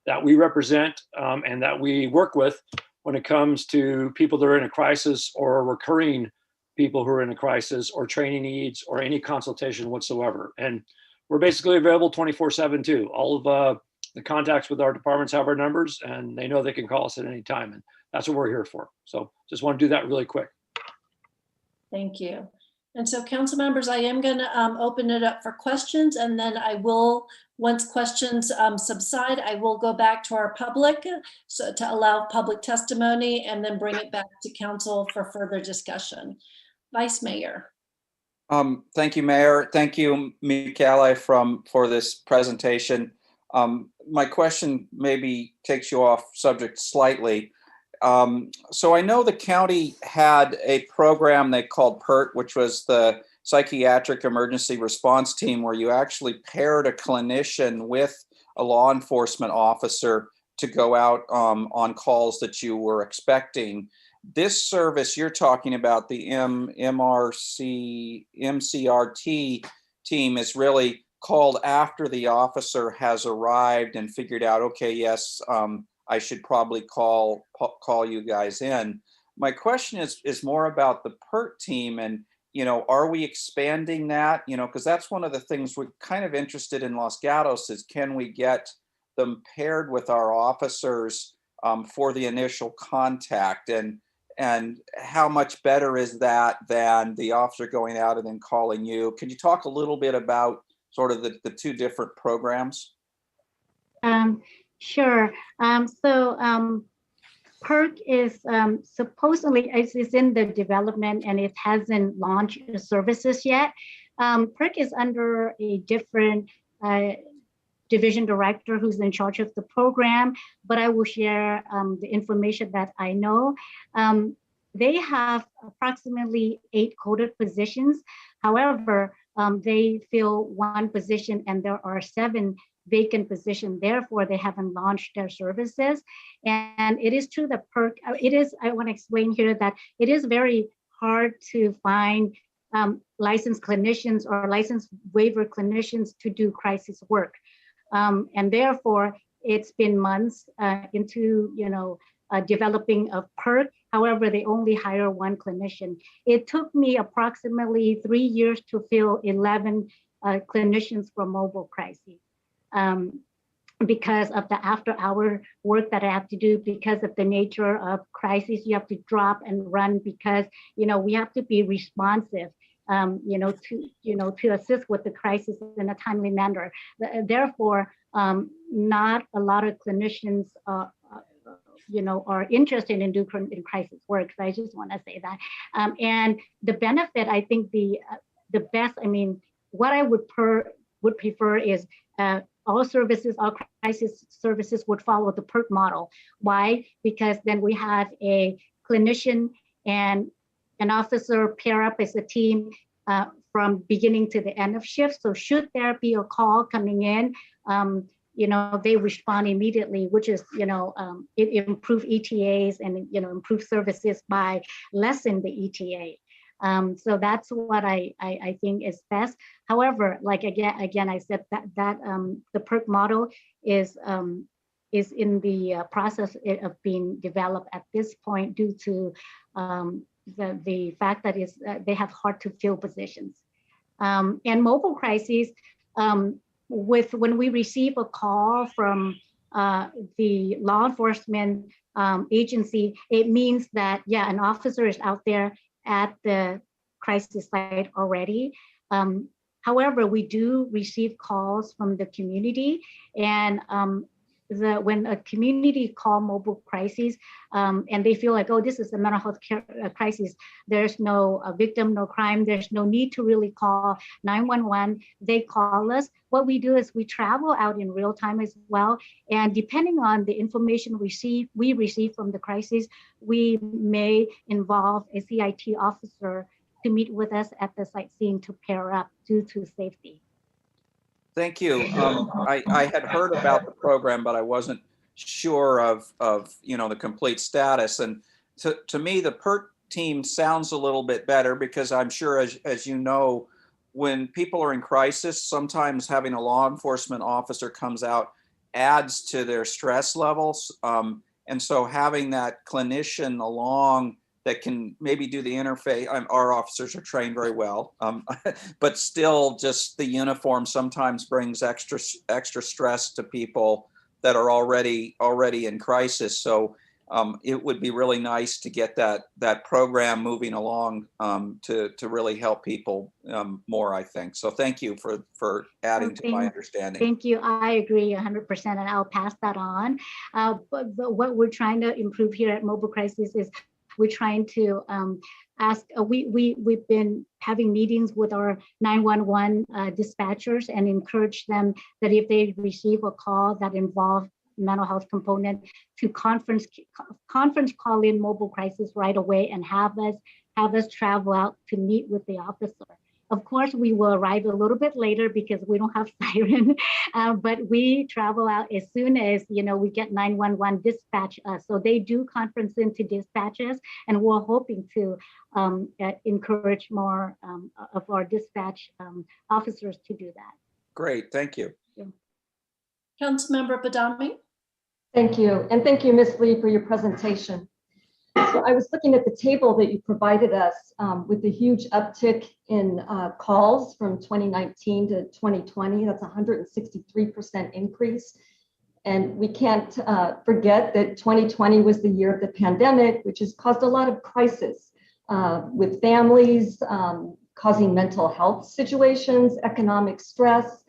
that we represent and that we work with when it comes to people that are in a crisis or recurring people who are in a crisis or training needs or any consultation whatsoever. And we're basically available 24/7 too. All of the contacts with our departments have our numbers and they know they can call us at any time. And that's what we're here for. So just want to do that really quick. Thank you. And so council members, I am going to open it up for questions, and then I will, once questions subside, I will go back to our public so to allow public testimony and then bring it back to council for further discussion. Vice Mayor. Thank you, Mayor. Thank you, Michele, for this presentation. My question maybe takes you off subject slightly. So I know the county had a program they called PERT, which was the Psychiatric Emergency Response Team, where you actually paired a clinician with a law enforcement officer to go out on calls that you were expecting. This service you're talking about, the MCRT team, is really called after the officer has arrived and figured out, okay, yes, I should probably call you guys in. My question is more about the PERT team, and are we expanding that? Because that's one of the things we're kind of interested in Los Gatos is, can we get them paired with our officers for the initial contact, and how much better is that than the officer going out and then calling you? Can you talk a little bit about sort of the 2 different programs? Sure. PERC is supposedly is in the development and it hasn't launched services yet. PERC is under a different division director who's in charge of the program, but I will share the information that I know. They have approximately 8 coded positions. However, they fill 1 position and there are 7 vacant position. Therefore, they haven't launched their services. And it is true that PERC, I want to explain here that it is very hard to find licensed clinicians or licensed waiver clinicians to do crisis work. And therefore, it's been months into, developing of PERC. However, they only hire 1 clinician. It took me approximately 3 years to fill 11 clinicians for mobile crises. Because of the after-hour work that I have to do, because of the nature of crisis, you have to drop and run because we have to be responsive, to assist with the crisis in a timely manner. Therefore, not a lot of clinicians are interested in doing crisis work. So I just want to say that. And the benefit, I think the best, what I would prefer is all crisis services would follow the PERC model. Why? Because then we have a clinician and an officer pair up as a team from beginning to the end of shift. So should there be a call coming in, they respond immediately, which is, it improve ETAs and, improve services by lessen the ETA. So that's what I think is best. However, like again, I said that the PERC model is in the process of being developed at this point due to the fact that they have hard to fill positions. And mobile crises, when we receive a call from the law enforcement agency, it means that, yeah, an officer is out there at the crisis site already. However, we do receive calls from the community, and when a community call mobile crises, and they feel like, oh, this is a mental health care crisis, there's no victim, no crime, there's no need to really call 911, they call us. What we do is we travel out in real time as well, and depending on the information we receive from the crisis, we may involve a CIT officer to meet with us at the site scene to pair up due to safety. Thank you. I had heard about the program, but I wasn't sure of the complete status. And to me, the PERT team sounds a little bit better, because I'm sure, as you know, when people are in crisis, sometimes having a law enforcement officer comes out adds to their stress levels. And so having that clinician along that can maybe do the interface. Our officers are trained very well, but still just the uniform sometimes brings extra stress to people that are already in crisis. So it would be really nice to get that program moving along to really help people more, I think. So thank you for adding to my understanding. Thank you. I agree 100%, and I'll pass that on. But what we're trying to improve here at Mobile Crisis is we're trying to ask, we've been having meetings with our 911 dispatchers and encourage them that if they receive a call that involves mental health component, to conference call in Mobile Crisis right away and have us travel out to meet with the officer. Of course, we will arrive a little bit later because we don't have siren, but we travel out as soon as we get 911 dispatch us. So they do conference into dispatches, and we're hoping to encourage more of our dispatch officers to do that. Great, thank you. Councilmember Badami. Thank you, and thank you, Ms. Lee, for your presentation. So I was looking at the table that you provided us with the huge uptick in calls from 2019 to 2020. That's 163% increase. And we can't forget that 2020 was the year of the pandemic, which has caused a lot of crisis with families, causing mental health situations, economic stress,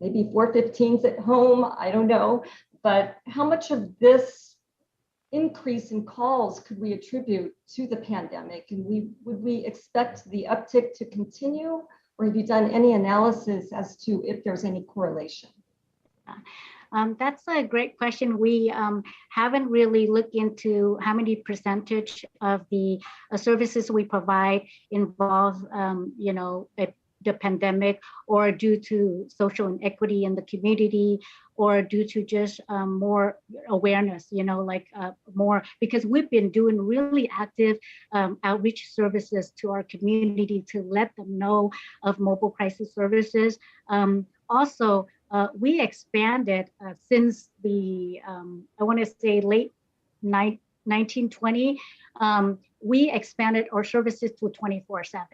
maybe 415s at home, I don't know. But how much of this increase in calls could we attribute to the pandemic? And would we expect the uptick to continue, or have you done any analysis as to if there's any correlation? That's a great question. We haven't really looked into how many percentage of the services we provide involve, the pandemic, or due to social inequity in the community, or due to just more awareness, more, because we've been doing really active outreach services to our community to let them know of mobile crisis services. Also, we expanded since the, I want to say late 1920, we expanded our services to 24/7.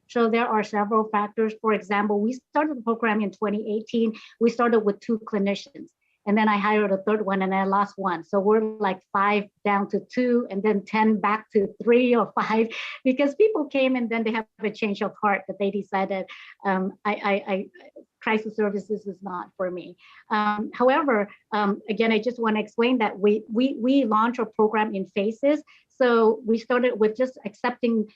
So there are several factors. For example, we started the program in 2018. We started with 2 clinicians, and then I hired a third one, and I lost one. So we're like 5 down to 2, and then 10 back to 3 or 5, because people came and then they have a change of heart that they decided crisis services is not for me. However, again, I just want to explain that we launched our program in phases. So we started with just accepting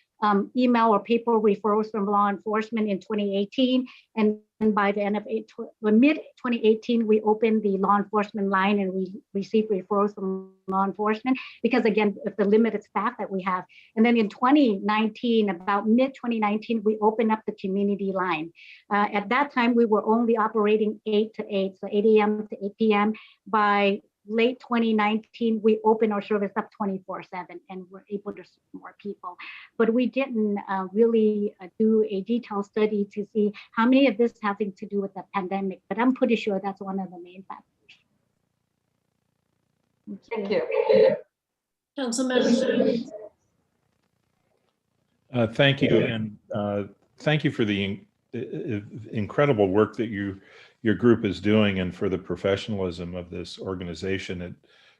email or paper referrals from law enforcement in 2018. And by the end of mid 2018, we opened the law enforcement line, and we received referrals from law enforcement because, again, of the limited staff that we have. And then in 2019, about mid 2019, we opened up the community line. At that time, we were only operating 8 to 8, so 8 a.m. to 8 p.m. By late 2019, we opened our service up 24/7, and we're able to serve more people. But we didn't really do a detailed study to see how many of this having to do with the pandemic, but I'm pretty sure that's one of the main factors. Thank you. Councilmember. Thank you, and thank you for the incredible work that your group is doing, and for the professionalism of this organization. It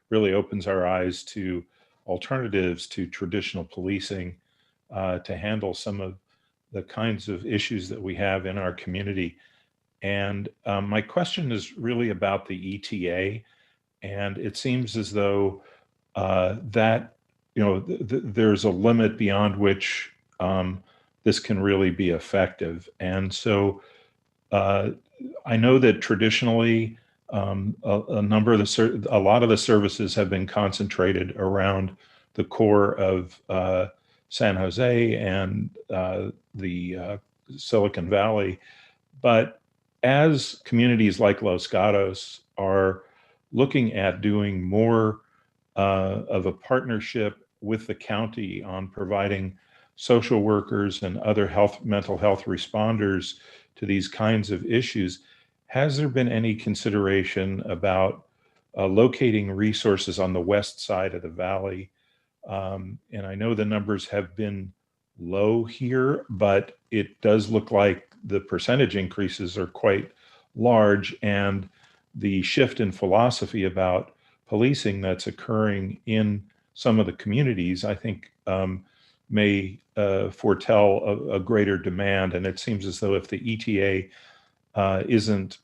really opens our eyes to alternatives to traditional policing to handle some of the kinds of issues that we have in our community. And my question is really about the ETA, and it seems as though that there's a limit beyond which this can really be effective. And so I know that traditionally a lot of the services have been concentrated around the core of San Jose and the Silicon Valley. But as communities like Los Gatos are looking at doing more of a partnership with the county on providing social workers and other mental health responders to these kinds of issues, has there been any consideration about locating resources on the west side of the valley? And I know the numbers have been low here, but it does look like the percentage increases are quite large, and the shift in philosophy about policing that's occurring in some of the communities, I think, may foretell a greater demand. And it seems as though if the ETA isn't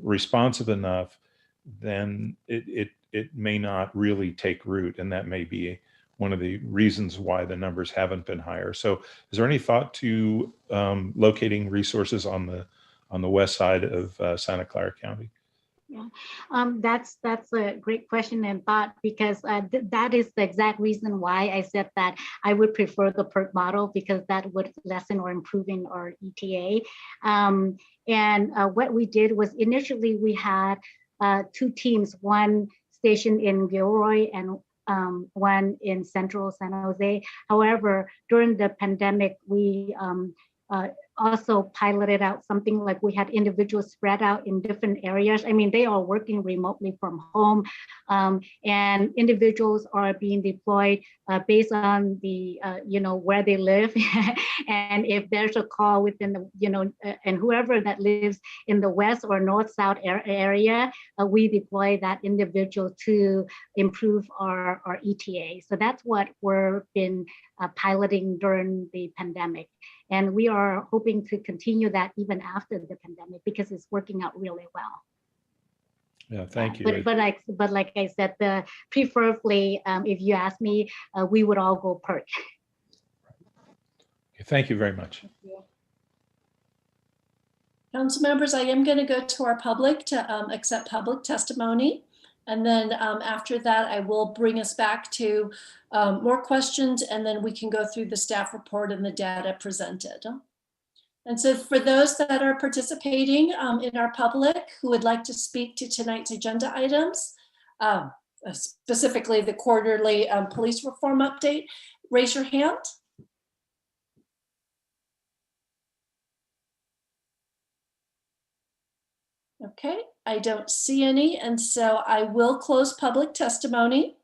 responsive enough, then it may not really take root, and that may be one of the reasons why the numbers haven't been higher. So, is there any thought to locating resources on the west side of Santa Clara County? Yeah, that's a great question and thought, because that is the exact reason why I said that I would prefer the PERT model, because that would lessen or improving our ETA. And what we did was, initially we had two teams, one stationed in Gilroy and one in Central San Jose. However, during the pandemic, we also piloted out something like we had individuals spread out in different areas. I mean, they are working remotely from home, and individuals are being deployed based on the, where they live. And if there's a call within the, and whoever that lives in the west or north-south area, we deploy that individual to improve our ETA. So that's what we've been piloting during the pandemic. And we are hoping to continue that even after the pandemic, because it's working out really well. Yeah, thank you. But like I said, preferably, if you ask me, we would all go PERT. Thank you very much. Thank you. Council members, I am going to go to our public to accept public testimony. And then after that, I will bring us back to more questions, and then we can go through the staff report and the data presented. And so for those that are participating in our public who would like to speak to tonight's agenda items, specifically the quarterly police reform update, raise your hand. Okay, I don't see any, and so I will close public testimony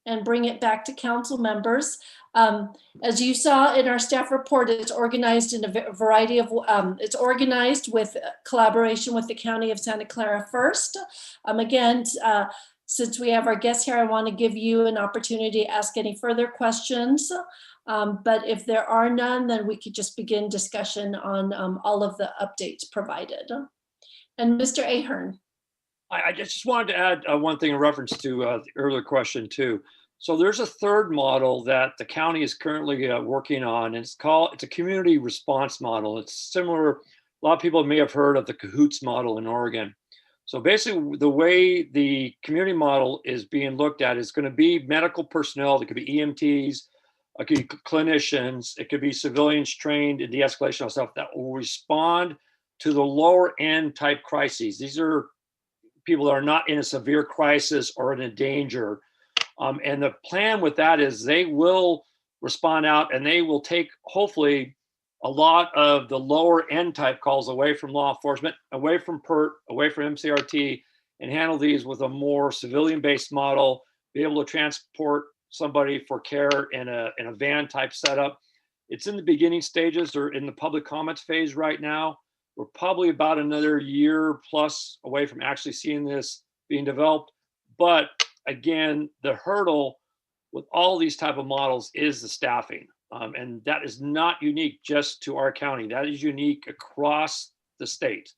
and bring it back to council members. As you saw in our staff report, it's organized in a variety of, it's organized with collaboration with the County of Santa Clara first. Again, since we have our guests here, I want to give you an opportunity to ask any further questions. But if there are none, then we could just begin discussion on all of the updates provided. And Mr. Ahern. I just wanted to add one thing in reference to the earlier question too. So there's a third model that the county is currently working on, and it's a community response model. It's similar, a lot of people may have heard of the CAHOOTS model in Oregon. So basically the way the community model is being looked at is going to be medical personnel. It could be EMTs, it could be clinicians, it could be civilians trained in de-escalation stuff that will respond to the lower end type crises. These are people that are not in a severe crisis or in a danger. And the plan with that is they will respond out, and they will take, hopefully, a lot of the lower end type calls away from law enforcement, away from PERT, away from MCRT, and handle these with a more civilian-based model, be able to transport somebody for care in a van type setup. It's in the beginning stages or in the public comments phase right now. We're probably about another year plus away from actually seeing this being developed. But again, the hurdle with all these type of models is the staffing. And that is not unique just to our county. That is unique across the state.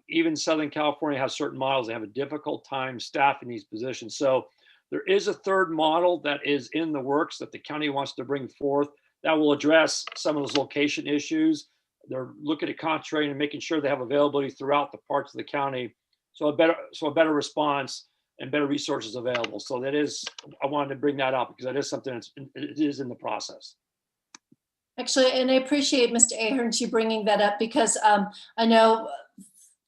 Even Southern California has certain models. They have a difficult time staffing these positions. So there is a third model that is in the works that the county wants to bring forth that will address some of those location issues. They're looking at concentrating and making sure they have availability throughout the parts of the county. So a better response and better resources available. So that is, I wanted to bring that up because that is something it is in the process. Actually, and I appreciate Mr. Ahern, you bringing that up because I know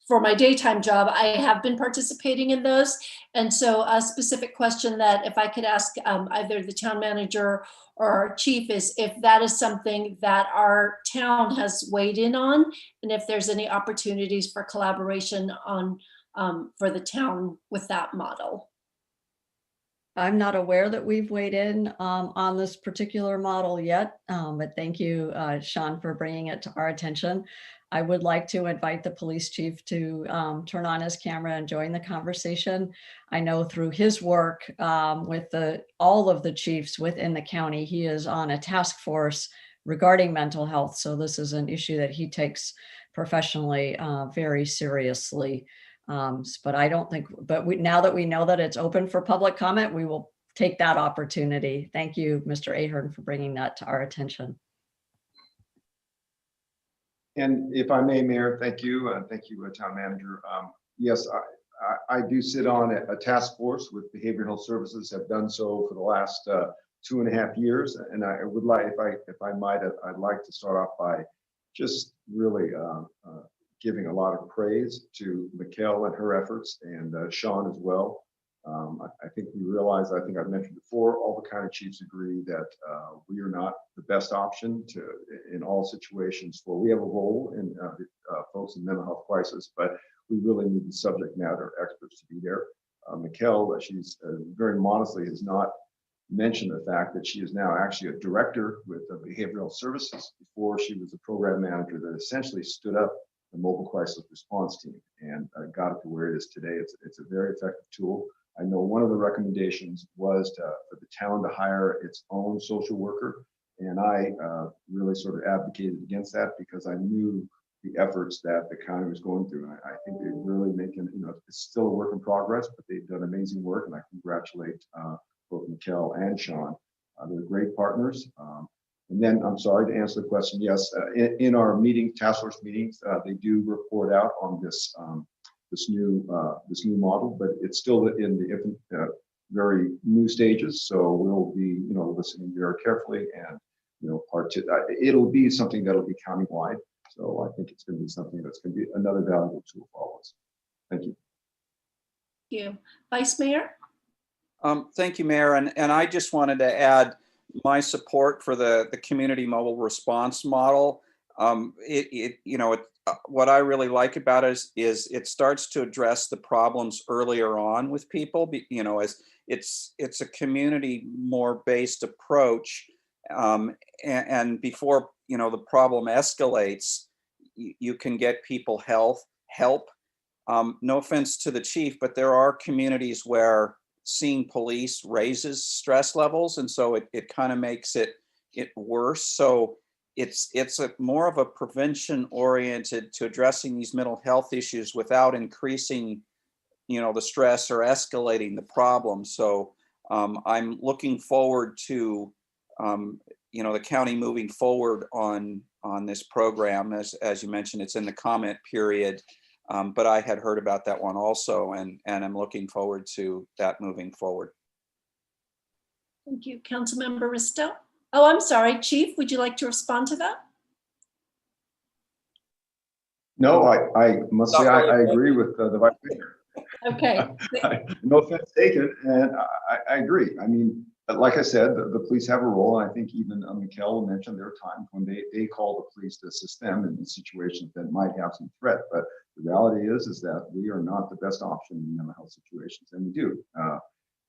for my daytime job, I have been participating in those. And so a specific question that if I could ask either the town manager or our chief is if that is something that our town has weighed in on, and if there's any opportunities for collaboration on for the town with that model. I'm not aware that we've weighed in on this particular model yet, but thank you, Sean, for bringing it to our attention. I would like to invite the police chief to turn on his camera and join the conversation. I know through his work with all of the chiefs within the county, he is on a task force regarding mental health. So this is an issue that he takes professionally very seriously. But I don't think, but now that we know that it's open for public comment, we will take that opportunity. Thank you, Mr. Ahern, for bringing that to our attention. And if I may, Mayor, thank you. Thank you, Town Manager. Yes, I do sit on a task force with Behavioral Health Services, have done so for the last 2.5 years. And I would like, if I might, I'd like to start off by just really giving a lot of praise to Mikkel and her efforts, and Sean as well. I think we realize, I think I've mentioned before, all the county chiefs agree that we are not the best option in all situations. For we have a role in folks in mental health crisis, but we really need the subject matter experts to be there. Mikkel, she's very modestly has not mentioned the fact that she is now actually a director with Behavioral Services. Before, she was a program manager that essentially stood up the mobile crisis response team and got it to where it is today. It's a very effective tool. I know one of the recommendations was for the town to hire its own social worker, and I really sort of advocated against that because I knew the efforts that the county was going through. And I think they're really making, it's still a work in progress, but they've done amazing work, and I congratulate both Mikkel and Sean. They're great partners. And then I'm sorry to answer the question. Yes, in our task force meetings, they do report out on this new model, but it's still in the very new stages. So we'll be listening very carefully, and it'll be something that'll be countywide. So I think it's going to be something that's going to be another valuable tool for all of us. Thank you. Thank you, Vice Mayor. Thank you, Mayor, and I just wanted to add my support for the community mobile response model. What I really like about it is it starts to address the problems earlier on with people. As it's a community more based approach, and before the problem escalates, you can get people help. No offense to the chief, but there are communities where seeing police raises stress levels, and so it kind of makes it worse. So it's more of a prevention oriented to addressing these mental health issues without increasing the stress or escalating the problem. So I'm looking forward to the county moving forward on this program. As you mentioned, it's in the comment period. But I had heard about that one also, and I'm looking forward to that moving forward. Thank you, Councilmember Risto. Oh, I'm sorry, Chief, would you like to respond to that? No, I must say I agree with the Vice Mayor. Okay. No offense taken, and I agree. I mean, like I said, the police have a role, and I think even Mikkel mentioned there are times when they call the police to assist them in situations that might have some threat. But the reality is that we are not the best option in mental health situations, and we do.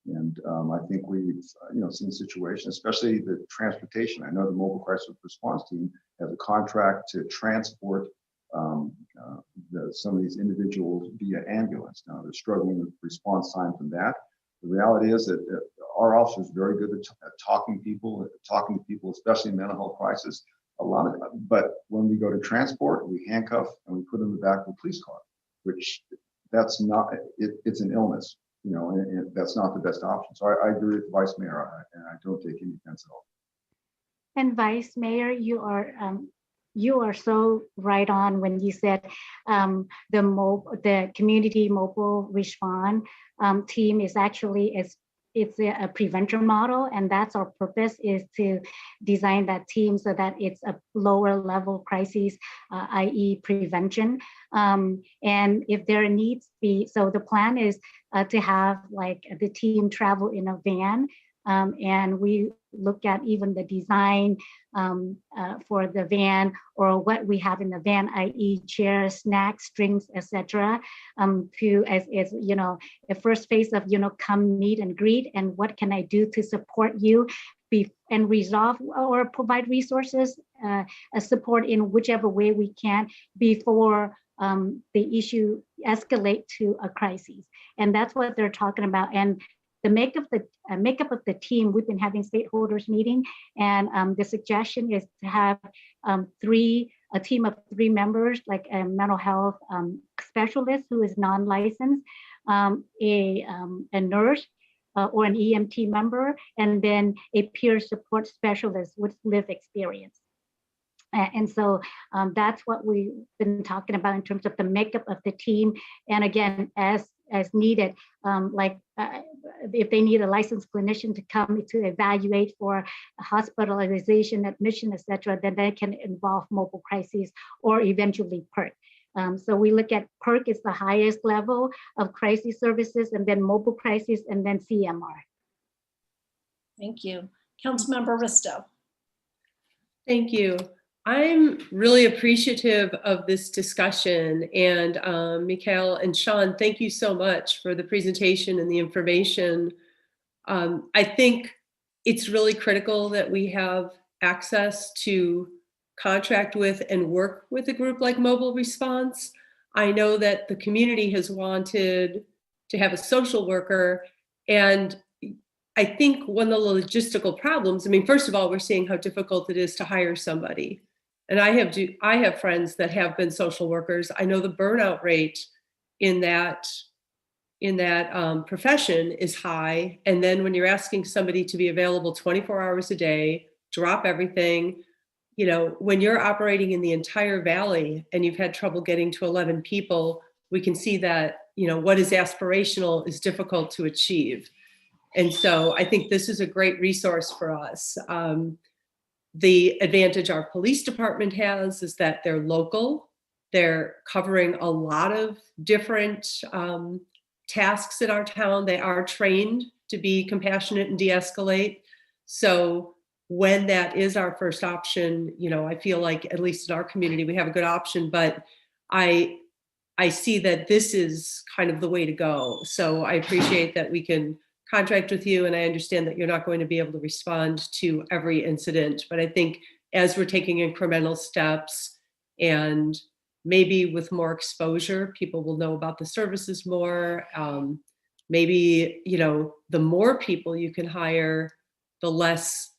And I think we've seen situations, especially the transportation. I know the mobile crisis response team has a contract to transport some of these individuals via ambulance. Now they're struggling with response time from that. The reality is that our officers are very good at talking to people, especially in mental health crisis. But when we go to transport, we handcuff and we put them in the back of the police car, which that's not. It's an illness, and that's not the best option. So I agree with the Vice Mayor, and I don't take any offense at all. And Vice Mayor, you are so right on when you said the community mobile response team is actually it's a prevention model, and that's our purpose, is to design that team so that it's a lower level crisis, i.e. prevention. And if there needs be, so the plan is to have like the team travel in a van, and we look at even the design for the van, or what we have in the van, i.e. chairs, snacks, drinks, etc. To as the first phase of come meet and greet, and what can I do to support you and resolve or provide resources, support in whichever way we can before the issue escalate to a crisis. And that's what they're talking about. And the makeup of the team, we've been having stakeholders meeting, and the suggestion is to have a team of 3 members, like a mental health specialist who is non-licensed, a nurse or an EMT member, and then a peer support specialist with lived experience. And so that's what we've been talking about in terms of the makeup of the team. And again, as needed, if they need a licensed clinician to come to evaluate for hospitalization, admission, etc., then that can involve mobile crises or eventually PERC. So we look at PERC is the highest level of crisis services, and then mobile crisis, and then CMR. Thank you. Councilmember Risto. Thank you. I'm really appreciative of this discussion, and Mikhail and Sean, thank you so much for the presentation and the information. I think it's really critical that we have access to contract with and work with a group like Mobile Response. I know that the community has wanted to have a social worker, and I think one of the logistical problems, first of all, we're seeing how difficult it is to hire somebody. And I have friends that have been social workers. I know the burnout rate in that profession is high. And then when you're asking somebody to be available 24 hours a day, drop everything, when you're operating in the entire valley and you've had trouble getting to 11 people, we can see that, what is aspirational is difficult to achieve. And so I think this is a great resource for us. The advantage our police department has is that they're local. They're covering a lot of different tasks in our town. They are trained to be compassionate and de-escalate. So when that is our first option, I feel like, at least in our community, we have a good option, but I see that this is kind of the way to go. So I appreciate that we can contract with you, and I understand that you're not going to be able to respond to every incident, but I think as we're taking incremental steps and maybe with more exposure, people will know about the services more. Maybe, the more people you can hire, the less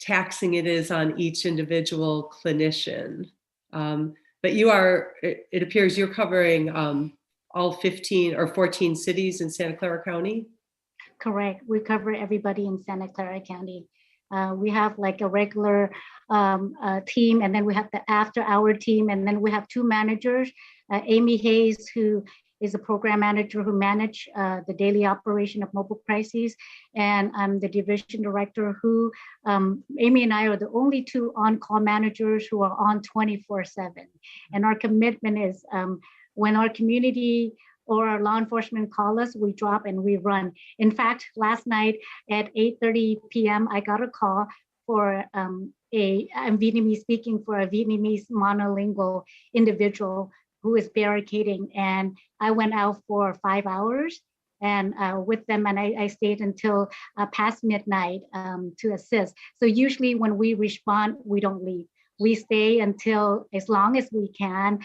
taxing it is on each individual clinician. But it appears you're covering all 15 or 14 cities in Santa Clara County. Correct. We cover everybody in Santa Clara County. We have like a regular team, and then we have the after-hour team, and then we have 2 managers, Amy Hayes, who is a program manager who manage the daily operation of mobile crises, and I'm the division director who, Amy and I are the only 2 on-call managers who are on 24/7. And our commitment is when our community or our law enforcement call us, we drop and we run. In fact, last night at 8:30 p.m., I got a call for I'm Vietnamese speaking for a Vietnamese monolingual individual who is barricading. And I went out for 5 hours and with them, and I stayed until past midnight to assist. So usually when we respond, we don't leave. We stay until as long as we can,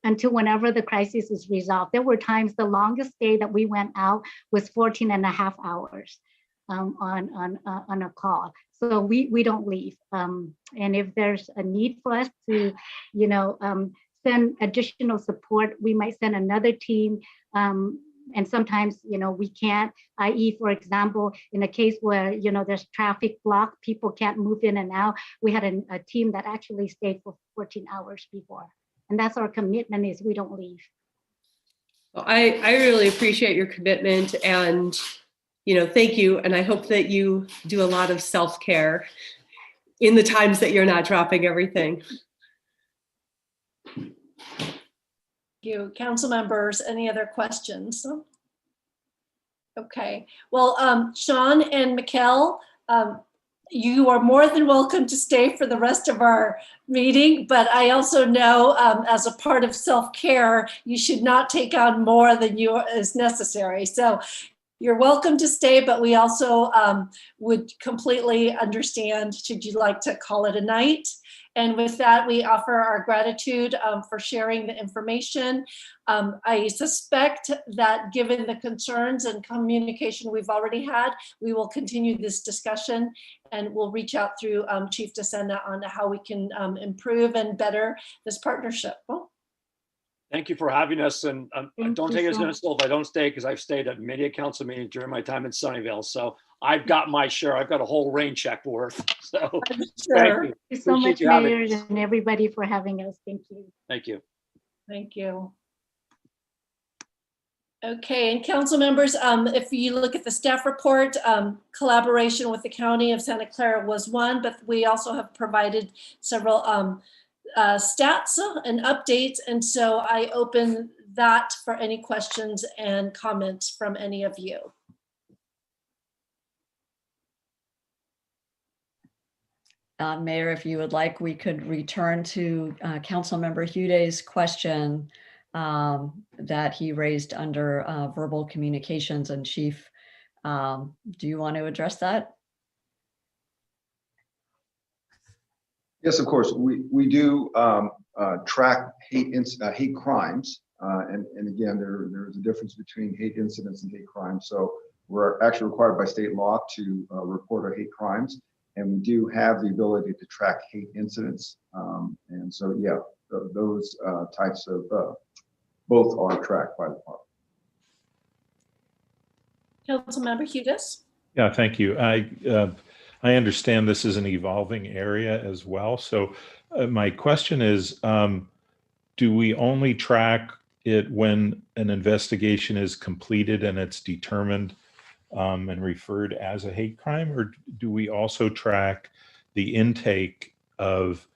until whenever the crisis is resolved. There were times the longest day that we went out was 14 and a half hours on a call. So we don't leave. And if there's a need for us to, send additional support, we might send another team. And sometimes, we can't, i.e., for example, in a case where, there's traffic block, people can't move in and out. We had a team that actually stayed for 14 hours before. And that's our commitment, is we don't leave. Well, I really appreciate your commitment, and thank you. And I hope that you do a lot of self-care in the times that you're not dropping everything. Thank you. Council members, any other questions? Okay. Well, Sean and Mikkel, you are more than welcome to stay for the rest of our meeting, but I also know as a part of self-care, you should not take on more than is necessary. So you're welcome to stay, but we also would completely understand should you like to call it a night. And with that, we offer our gratitude for sharing the information. I suspect that given the concerns and communication we've already had, we will continue this discussion, and we'll reach out through Chief DeSena on how we can improve and better this partnership. Well, Thank you for having us, and don't take it as an so insult if I don't stay, because I've stayed at many a council meeting during my time in Sunnyvale. So I've got my share. I've got a whole rain check worth. So I'm thank sure. you. Thank you so Appreciate much, you having Mayor, us. and everybody for having us. Thank you. Thank you. Thank you. Okay, and council members, if you look at the staff report, collaboration with the County of Santa Clara was one, but we also have provided several stats and updates. And so I open that for any questions and comments from any of you. Mayor, if you would like, we could return to Councilmember Huday's question that he raised under verbal communications. And Chief, do you want to address that? Yes, of course. We do track hate crimes. And again, there's a difference between hate incidents and hate crimes. So we're actually required by state law to report our hate crimes. And we do have the ability to track hate incidents. And so, yeah, those types of both are tracked by the department. Councilmember Hudis. Yeah, thank you. I understand this is an evolving area as well. So my question is, do we only track it when an investigation is completed and it's determined and referred as a hate crime, or do we also track the intake of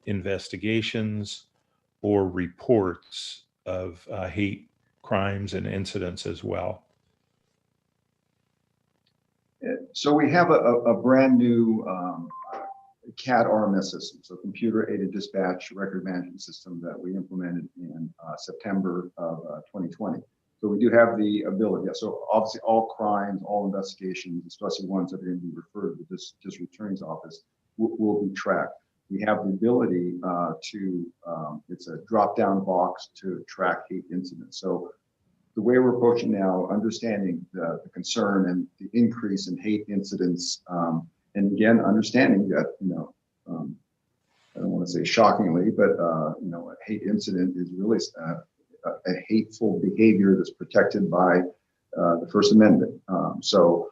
investigations or reports of hate crimes and incidents as well? So we have a brand new CAD RMS system, so computer aided dispatch record management system that we implemented in September of 2020. So we do have the ability. Yeah, so obviously all crimes, all investigations, especially ones that are going to be referred to the district attorney's office, will be tracked. We have the ability it's a drop-down box to track hate incidents. So the way we're approaching now, understanding the concern and the increase in hate incidents, and again, understanding that, I don't want to say shockingly, but, a hate incident is really a hateful behavior that's protected by the First Amendment. So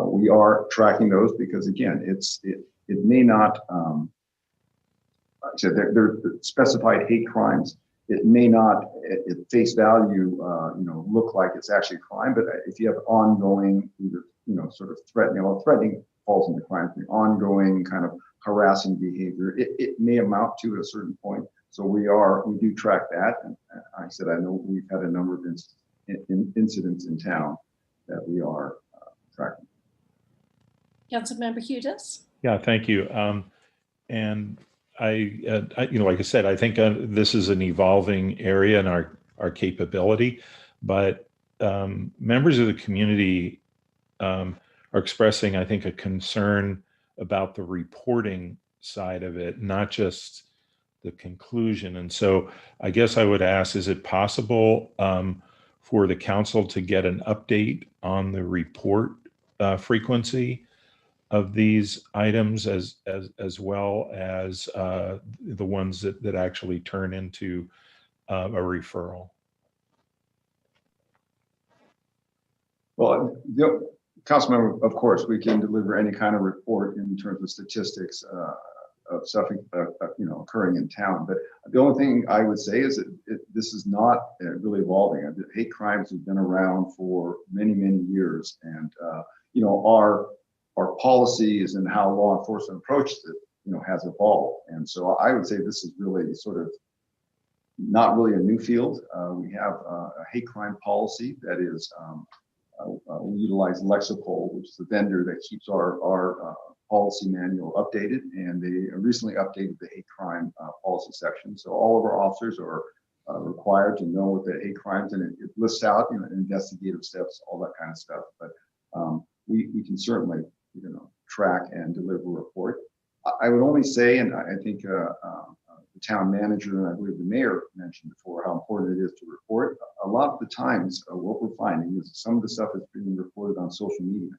we are tracking those because, again, it may not, so they're specified hate crimes. It may not at face value, look like it's actually a crime, but if you have ongoing, either, sort of threatening falls into crime, the ongoing kind of harassing behavior, it may amount to at a certain point. So we do track that. And I said, I know we've had a number of incidents in town that we are tracking. Councilmember Hudis. Yeah, thank you. And I like I said, I think this is an evolving area, and our our capability. But members of the community are expressing, I think, a concern about the reporting side of it, not just the conclusion. And so I guess I would ask, is it possible for the council to get an update on the report frequency of these items as well as the ones that actually turn into a referral? Well, the council member, of course, we can deliver any kind of report in terms of statistics of stuff occurring in town. But the only thing I would say is that this is not really evolving. Hate crimes have been around for many, many years, and our policies and how law enforcement approaches it, has evolved. And so I would say this is really sort of not really a new field. We have a hate crime policy that is, we utilize Lexipol, which is the vendor that keeps our policy manual updated, and they recently updated the hate crime policy section. So all of our officers are required to know what the hate crimes, and it lists out, investigative steps, all that kind of stuff. But we can certainly, track and deliver a report. I would only say, and I think the town manager and I believe the mayor mentioned before how important it is to report. A lot of the times, what we're finding is some of the stuff is being reported on social media.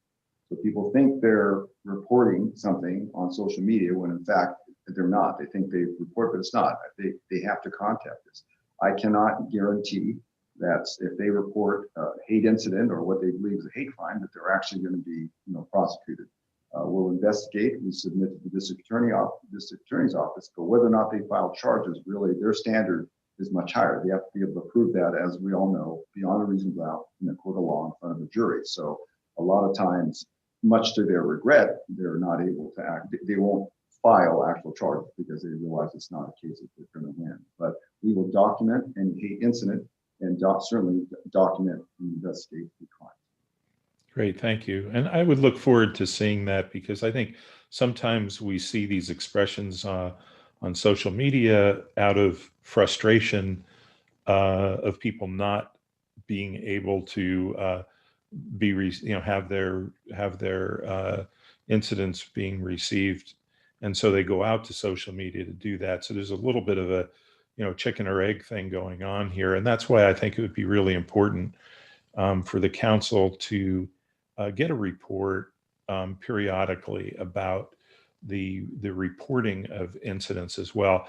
So people think they're reporting something on social media when in fact they're not. They think they report, but it's not. They have to contact us. I cannot guarantee that if they report a hate incident or what they believe is a hate crime, that they're actually going to be, prosecuted. We'll investigate. We submit to the district attorney's office, but whether or not they file charges, really their standard is much higher. They have to be able to prove that, as we all know, beyond a reasonable doubt in a court of law in front of a jury. So a lot of times, much to their regret, they're not able to act. They won't file actual charges because they realize it's not a case that they're going to win. But we will document any hate incident and certainly document and investigate the crime. Great, thank you. And I would look forward to seeing that, because I think sometimes we see these expressions on social media out of frustration of people not being able to have their incidents being received, and so they go out to social media to do that. So there's a little bit of a chicken or egg thing going on here, and that's why I think it would be really important for the council to get a report periodically about the reporting of incidents as well,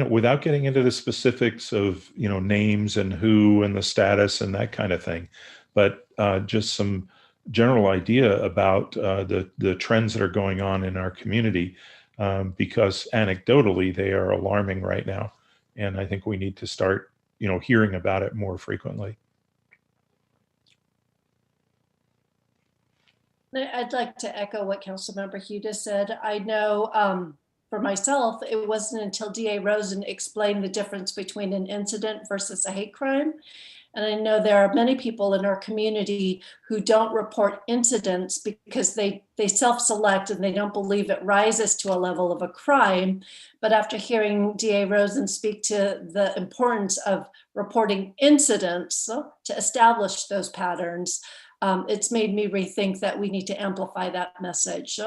without getting into the specifics of names and who and the status and that kind of thing, but just some general idea about the trends that are going on in our community, because anecdotally they are alarming right now, and I think we need to start hearing about it more frequently. I'd like to echo what Councilmember Huda said. I know for myself, it wasn't until DA Rosen explained the difference between an incident versus a hate crime. And I know there are many people in our community who don't report incidents because they self-select and they don't believe it rises to a level of a crime. But after hearing DA Rosen speak to the importance of reporting incidents to establish those patterns, it's made me rethink that we need to amplify that message.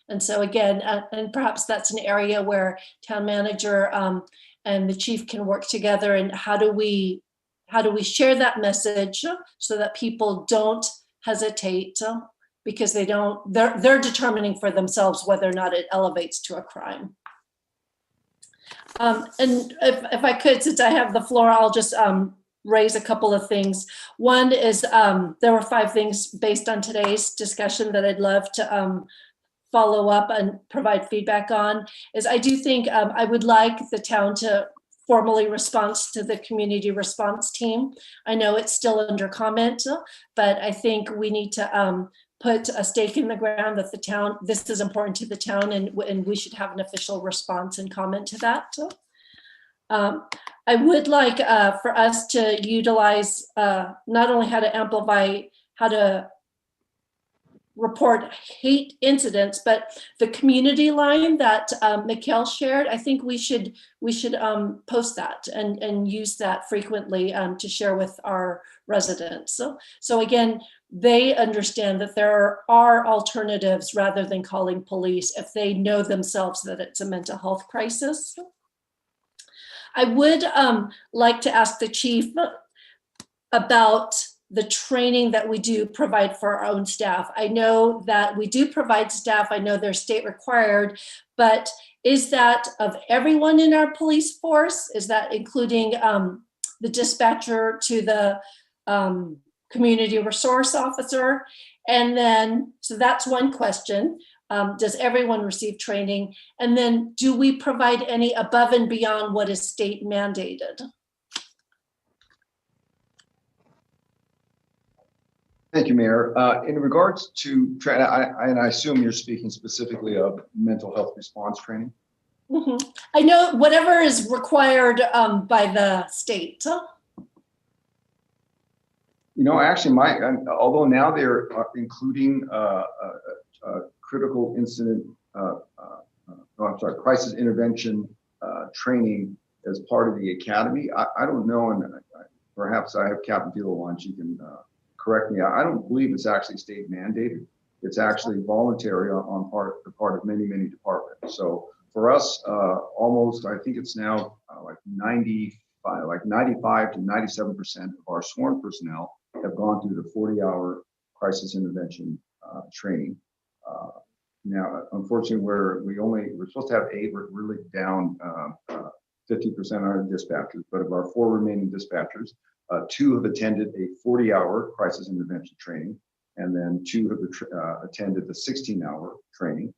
And so again, and perhaps that's an area where town manager and the chief can work together. And how do we share that message so that people don't hesitate because they're determining for themselves whether or not it elevates to a crime. And if I could, since I have the floor, I'll just raise a couple of things. One is there were 5 things based on today's discussion that I'd love to follow up and provide feedback on. Is I do think I would like the town to formally respond to the community response team. I know it's still under comment, but I think we need to put a stake in the ground that the town, this is important to the town, and we should have an official response and comment to that. I would like for us to utilize not only how to amplify, how to report hate incidents, but the community line that Mikkel shared, I think we should post that and use that frequently to share with our residents. So again, they understand that there are alternatives rather than calling police if they know themselves that it's a mental health crisis. I would like to ask the chief about the training that we do provide for our own staff. I know that we do provide staff. I know they're state required, but is that of everyone in our police force? Is that including the dispatcher to the community resource officer? And then, so that's one question. Does everyone receive training? And then do we provide any above and beyond what is state mandated? Thank you, Mayor. In regards to, and I assume you're speaking specifically of mental health response training? Mm-hmm. I know whatever is required by the state. You know, actually, although now they're including critical incident, crisis intervention training as part of the academy. I don't know, and perhaps I have Captain Field on, she can correct me. I don't believe it's actually state mandated. It's actually voluntary on the part of many departments. So for us, almost, I think it's now like 95 to 97% of our sworn personnel have gone through the 40-hour crisis intervention training. Now, unfortunately, we're supposed to have 8. We're really down 50% on our dispatchers, but of our 4 remaining dispatchers, 2 have attended a 40-hour crisis intervention training, and then 2 have attended the 16-hour training.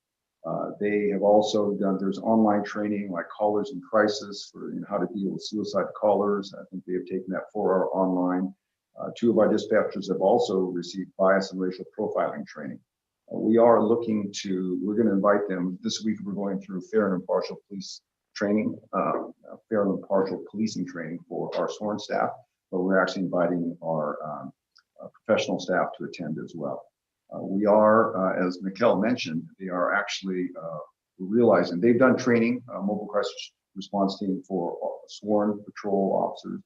They have also done, there's online training like callers in crisis for how to deal with suicide callers. I think they have taken that 4-hour online. 2 of our dispatchers have also received bias and racial profiling training. We're going to invite them this week. We're going through fair and impartial police training, fair and impartial policing training for our sworn staff, but we're actually inviting our professional staff to attend as well. We are, as Mikkel mentioned, they are actually realizing they've done training, mobile crisis response team for sworn patrol officers,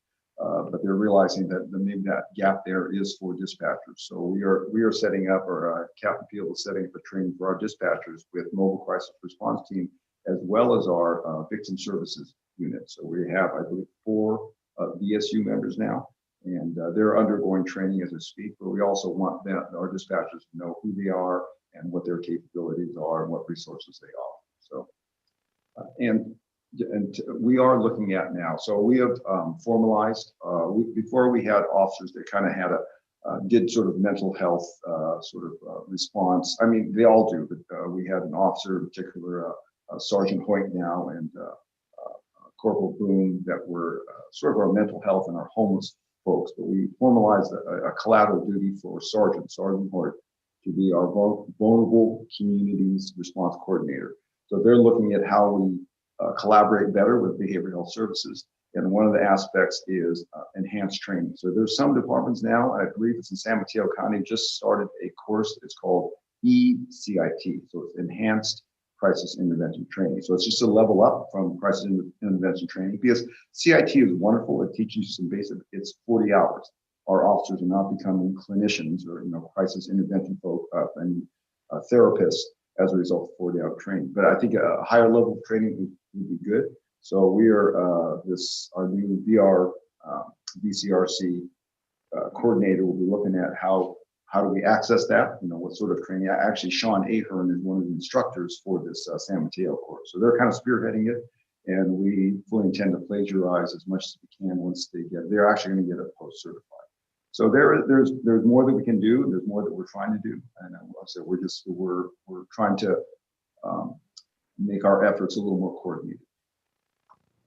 but they're realizing that maybe that gap there is for dispatchers. So we are setting up, or Captain Field is setting up a training for our dispatchers with mobile crisis response team, as well as our victim services unit. So we have, I believe, 4 VSU members now, and they're undergoing training as we speak, but we also want our dispatchers to know who they are and what their capabilities are and what resources they offer. So, and we are looking at now. So we have formalized, before we had officers that kind of had did sort of mental health response. I mean, they all do, but we had an officer in particular, Sergeant Hoyt now, and Corporal Boone, that were sort of our mental health and our homeless folks, but we formalized a collateral duty for Sergeant Hoyt to be our vulnerable communities response coordinator. So they're looking at how we collaborate better with behavioral health services. And one of the aspects is enhanced training. So there's some departments now, I believe it's in San Mateo County, just started a course. It's called ECIT. So it's Enhanced Crisis Intervention Training. So it's just a level up from crisis intervention training, because CIT is wonderful. It teaches you some basic, it's 40 hours. Our officers are not becoming clinicians or crisis intervention folk and therapists as a result of 40-hour training. But I think a higher level of training would be good. So we are our new VR BCRC coordinator will be looking at how do we access that? What sort of training? Actually, Sean Ahern is one of the instructors for this San Mateo course. So they're kind of spearheading it, and we fully intend to plagiarize as much as we can once they're actually going to get it post-certified. So there's more that we can do. There's more that we're trying to do, and like I said, we're trying to make our efforts a little more coordinated.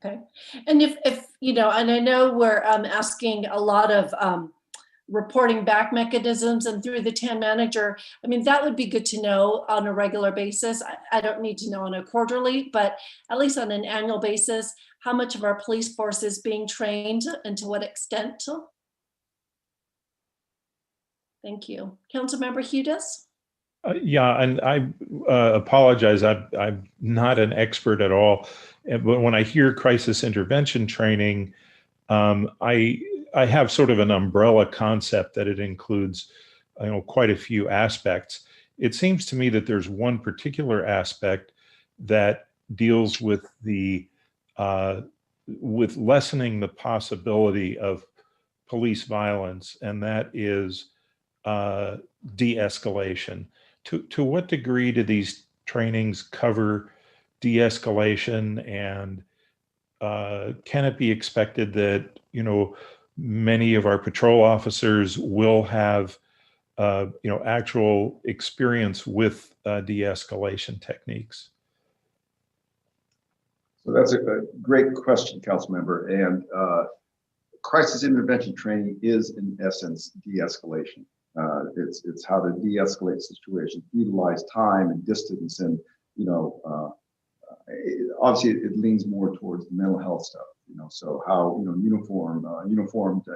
Okay, and if and I know we're asking a lot of reporting back mechanisms, and through the TAN manager, I mean, that would be good to know on a regular basis. I don't need to know on a quarterly, but at least on an annual basis, how much of our police force is being trained and to what extent. Thank you. Councilmember Hudas? Yeah, and I apologize. I'm not an expert at all, but when I hear crisis intervention training, I have sort of an umbrella concept that it includes, quite a few aspects. It seems to me that there's one particular aspect that deals with with lessening the possibility of police violence, and that is de-escalation. To what degree do these trainings cover de-escalation, and can it be expected that many of our patrol officers will have actual experience with de-escalation techniques? So that's a great question, council member. And crisis intervention training is in essence de-escalation. It's how to de-escalate situations, utilize time and distance, and obviously it leans more towards the mental health stuff. So how uniformed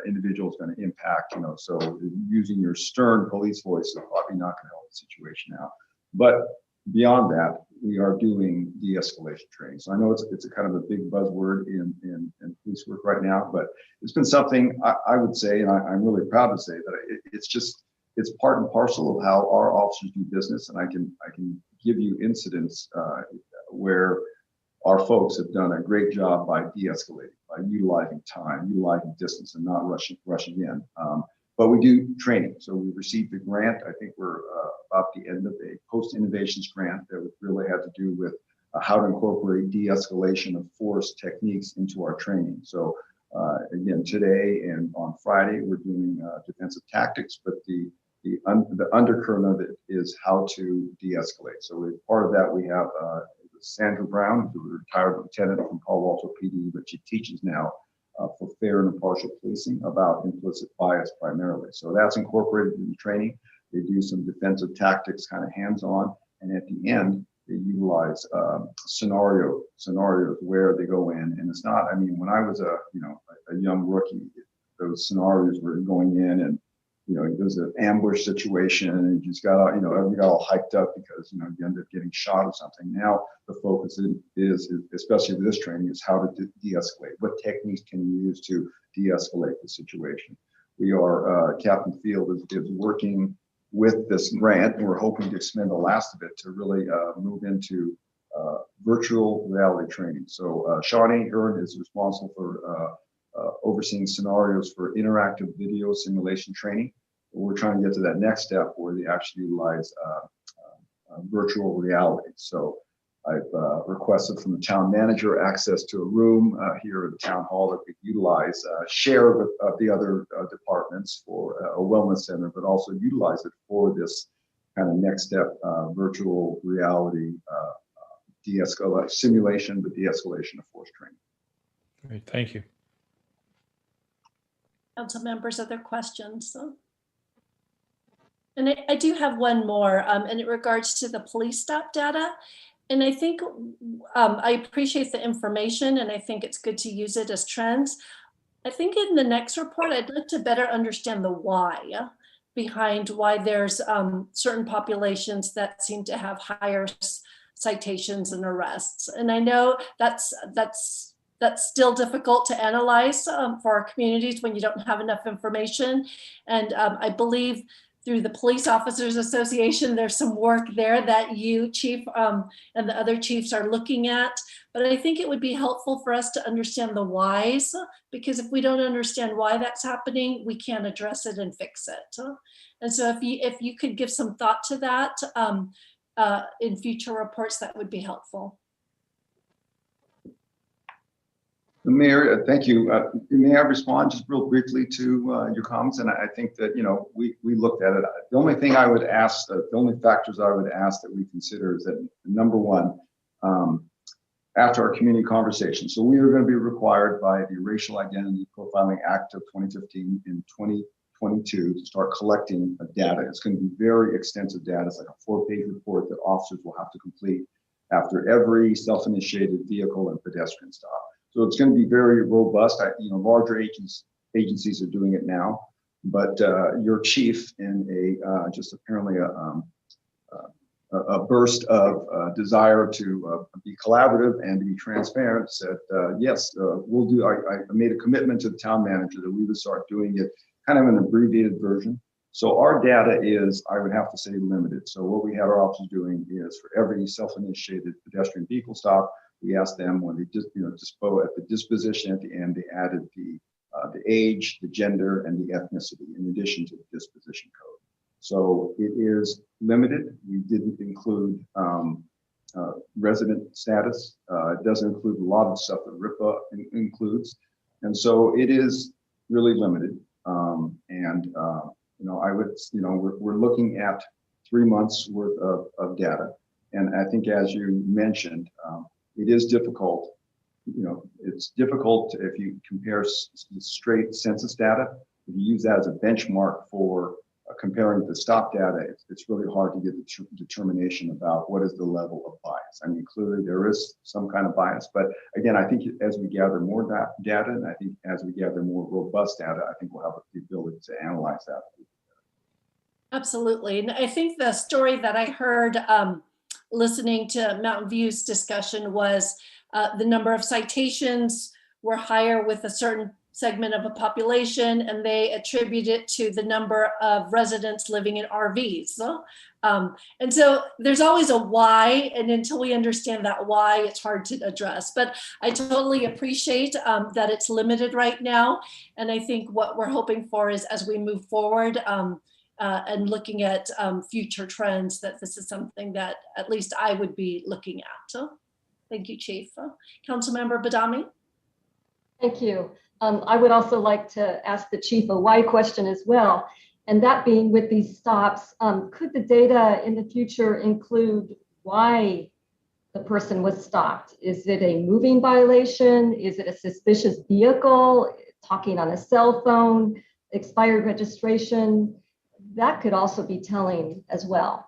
individual is going to impact. So using your stern police voice is probably not going to help the situation out. But beyond that, we are doing de-escalation training. So I know it's a kind of a big buzzword in police work right now, but it's been something I would say, and I'm really proud to say that it's part and parcel of how our officers do business. And I can give you incidents where our folks have done a great job by de-escalating, by utilizing time, utilizing distance, and not rushing in. But we do training. So we received a grant. I think we're about the end of a post-innovations grant that really had to do with how to incorporate de-escalation of force techniques into our training. So again, today and on Friday, we're doing defensive tactics, but the undercurrent of it is how to de-escalate. So part of that, we have Sandra Brown, who's a retired lieutenant from Palo Alto PD, but she teaches now for fair and impartial policing about implicit bias primarily. So that's incorporated in the training. They do some defensive tactics, kind of hands-on, and at the end, they utilize scenarios where they go in. And it's not, when I was a young rookie, those scenarios were going in and there's an ambush situation and you just got all hyped up because you end up getting shot or something. Now the focus is especially with this training, is how to de-escalate. What techniques can you use to de-escalate the situation? We are Captain Field is working with this grant, and we're hoping to expend the last of it to really move into virtual reality training. So Shawnee Earn is responsible for overseeing scenarios for interactive video simulation training. We're trying to get to that next step where they actually utilize virtual reality. So I've requested from the town manager access to a room here at the town hall that we utilize, share with the other departments for a wellness center, but also utilize it for this kind of next step virtual reality de-escalation simulation, but de-escalation of force training. Great, thank you. Council members, other questions? And I do have one more in regards to the police stop data. And I think I appreciate the information and I think it's good to use it as trends. I think in the next report, I'd like to better understand the why behind why there's certain populations that seem to have higher citations and arrests. And I know that's still difficult to analyze for our communities when you don't have enough information. And I believe through the Police Officers Association, there's some work there that you, Chief, and the other chiefs are looking at. But I think it would be helpful for us to understand the whys, because if we don't understand why that's happening, we can't address it and fix it. And so if you could give some thought to that in future reports, that would be helpful. Mayor, thank you. May I respond just real briefly to your comments? And I think that, we looked at it. The only thing I would ask, the only factors I would ask that we consider is that, number one, after our community conversation. So we are going to be required by the Racial Identity Profiling Act of 2015 in 2022 to start collecting data. It's going to be very extensive data. It's like a 4-page report that officers will have to complete after every self-initiated vehicle and pedestrian stop. So it's going to be very robust. Larger agencies are doing it now, but your chief in just apparently a a burst of desire to be collaborative and to be transparent, said, yes, we'll do, I made a commitment to the town manager that we would start doing it kind of an abbreviated version. So our data is, I would have to say, limited. So what we had our officers doing is for every self-initiated pedestrian vehicle stop, we asked them when they just, dispose at the disposition at the end, they added the age, the gender, and the ethnicity in addition to the disposition code. So it is limited. We didn't include resident status. It doesn't include a lot of stuff that RIPA includes. And so it is really limited. I would, we're looking at 3 months worth of data. And I think as you mentioned, it is difficult. It's difficult if you compare straight census data. If you use that as a benchmark for comparing the stop data, it's really hard to get the determination about what is the level of bias. I mean, clearly there is some kind of bias, but again, I think as we gather more data, and I think as we gather more robust data, I think we'll have the ability to analyze that. Absolutely. And I think the story that I heard listening to Mountain View's discussion was the number of citations were higher with a certain segment of a population, and they attribute it to the number of residents living in RVs. And so there's always a why, and until we understand that why, it's hard to address. But I totally appreciate that it's limited right now. And I think what we're hoping for is as we move forward and looking at future trends, that this is something that at least I would be looking at. So thank you, Chief. Councilmember Badami. Thank you. I would also like to ask the chief a why question as well. And that being with these stops, could the data in the future include why the person was stopped? Is it a moving violation? Is it a suspicious vehicle, talking on a cell phone, expired registration? That could also be telling as well.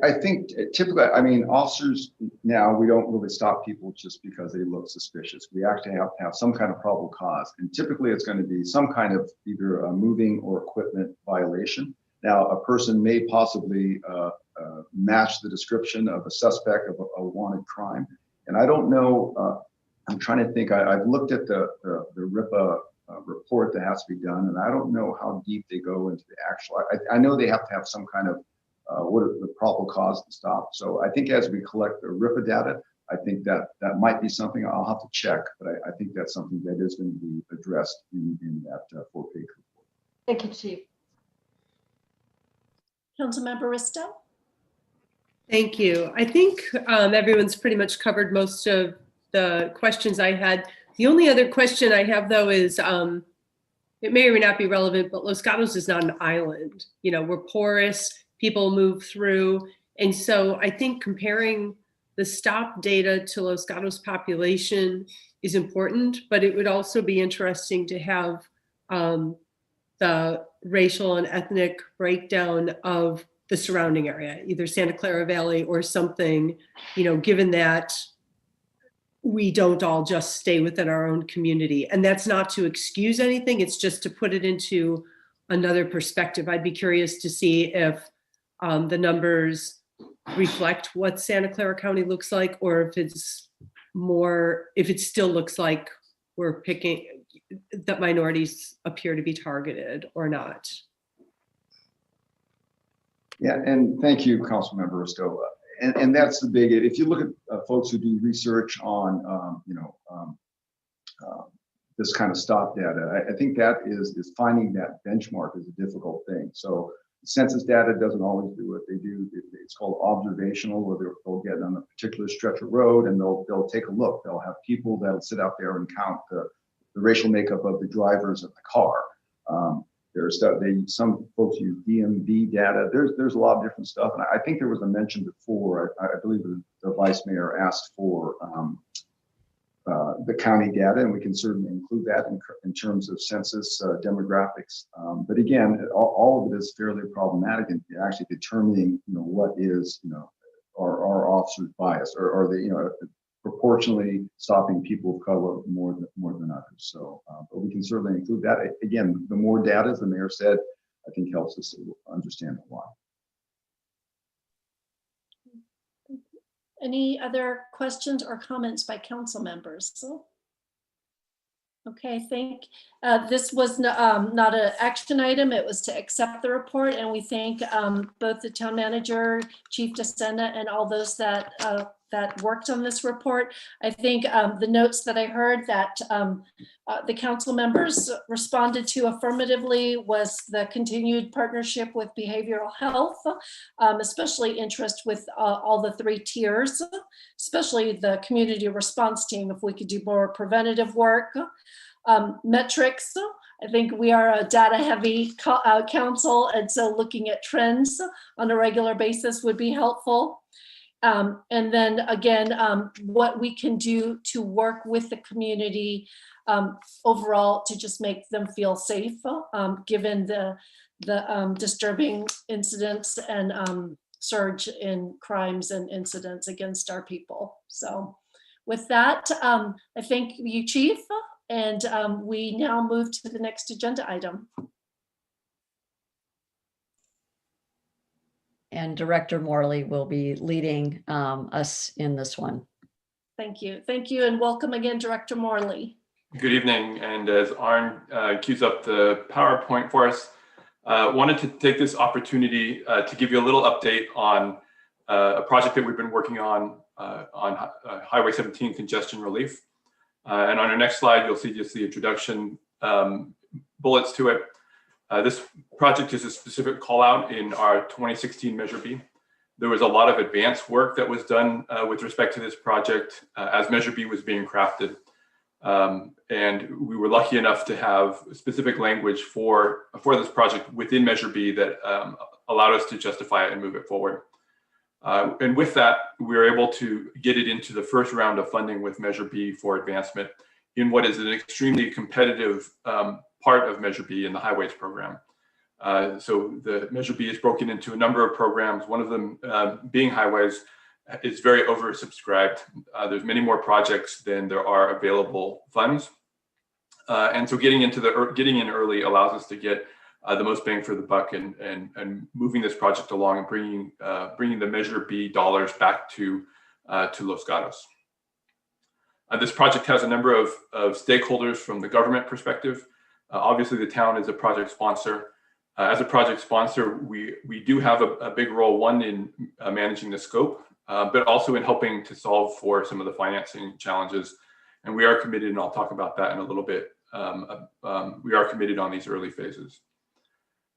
I think typically, I mean, officers now, we don't really stop people just because they look suspicious. We actually have to have some kind of probable cause. And typically it's going to be some kind of either a moving or equipment violation. Now, a person may possibly match the description of a suspect of a wanted crime. And I don't know, I'm trying to think, I've looked at the RIPA report that has to be done, and I don't know how deep they go into the actual, I know they have to have some kind of what are the probable cause to stop. So I think as we collect the RIPA data, I think that might be something I'll have to check, but I think that's something that is going to be addressed in that 4-page report. Thank you, Chief. Councilmember Risto. Thank you. I think everyone's pretty much covered most of the questions I had. The only other question I have, though, is it may or may not be relevant, but Los Gatos is not an island. We're porous. People move through. And so I think comparing the stop data to Los Gatos population is important, but it would also be interesting to have the racial and ethnic breakdown of the surrounding area, either Santa Clara Valley or something, given that we don't all just stay within our own community. And that's not to excuse anything, it's just to put it into another perspective. I'd be curious to see if the numbers reflect what Santa Clara County looks like, or if it still looks like we're picking, that minorities appear to be targeted or not. Yeah, and thank you, Councilmember Risto. And that's the big, if you look at folks who do research on, this kind of stop data, I think that is finding that benchmark is a difficult thing. So census data doesn't always do what they do. It's called observational, where they'll get on a particular stretch of road and they'll take a look. They'll have people that'll sit out there and count the racial makeup of the drivers of the car. Some folks use DMV data. There's a lot of different stuff. And I think there was a mention before, I believe the vice mayor asked for the county data, and we can certainly include that in terms of census demographics. But again, all of it is fairly problematic in actually determining, what is, our officers' bias, or are they, proportionally stopping people of color more than others. So, but we can certainly include that. Again, the more data, as the mayor said, I think helps us understand why. Any other questions or comments by council members? Okay, this was not an action item. It was to accept the report, and we thank both the town manager, Chief DeSena, and all those that worked on this report. I think the notes that I heard that the council members responded to affirmatively was the continued partnership with behavioral health, especially interest with all the 3 tiers, especially the community response team, if we could do more preventative work. Metrics, I think we are a data heavy council, and so looking at trends on a regular basis would be helpful. And then again, what we can do to work with the community overall to just make them feel safe, given the disturbing incidents and surge in crimes and incidents against our people. So with that, I thank you, Chief. And we now move to the next agenda item. And Director Morley will be leading us in this one. Thank you. Thank you. And welcome again, Director Morley. Good evening. And as Arn cues up the PowerPoint for us, wanted to take this opportunity to give you a little update on a project that we've been working on Highway 17 congestion relief. And on our next slide, you'll see just the introduction bullets to it. This project is a specific call out in our 2016 Measure B. There was a lot of advanced work that was done with respect to this project as Measure B was being crafted. And we were lucky enough to have specific language for this project within Measure B that allowed us to justify it and move it forward. And with that, we were able to get it into the first round of funding with Measure B for advancement in what is an extremely competitive part of Measure B in the highways program. So the Measure B is broken into a number of programs. One of them being highways is very oversubscribed. There's many more projects than there are available funds. And so getting in early allows us to get the most bang for the buck and moving this project along and bringing the Measure B dollars back to Los Gatos. This project has a number of stakeholders from the government perspective. Obviously, the town is a project sponsor. As a project sponsor, we do have a big role, one in managing the scope, but also in helping to solve for some of the financing challenges. And we are committed, and I'll talk about that in a little bit. We are committed on these early phases.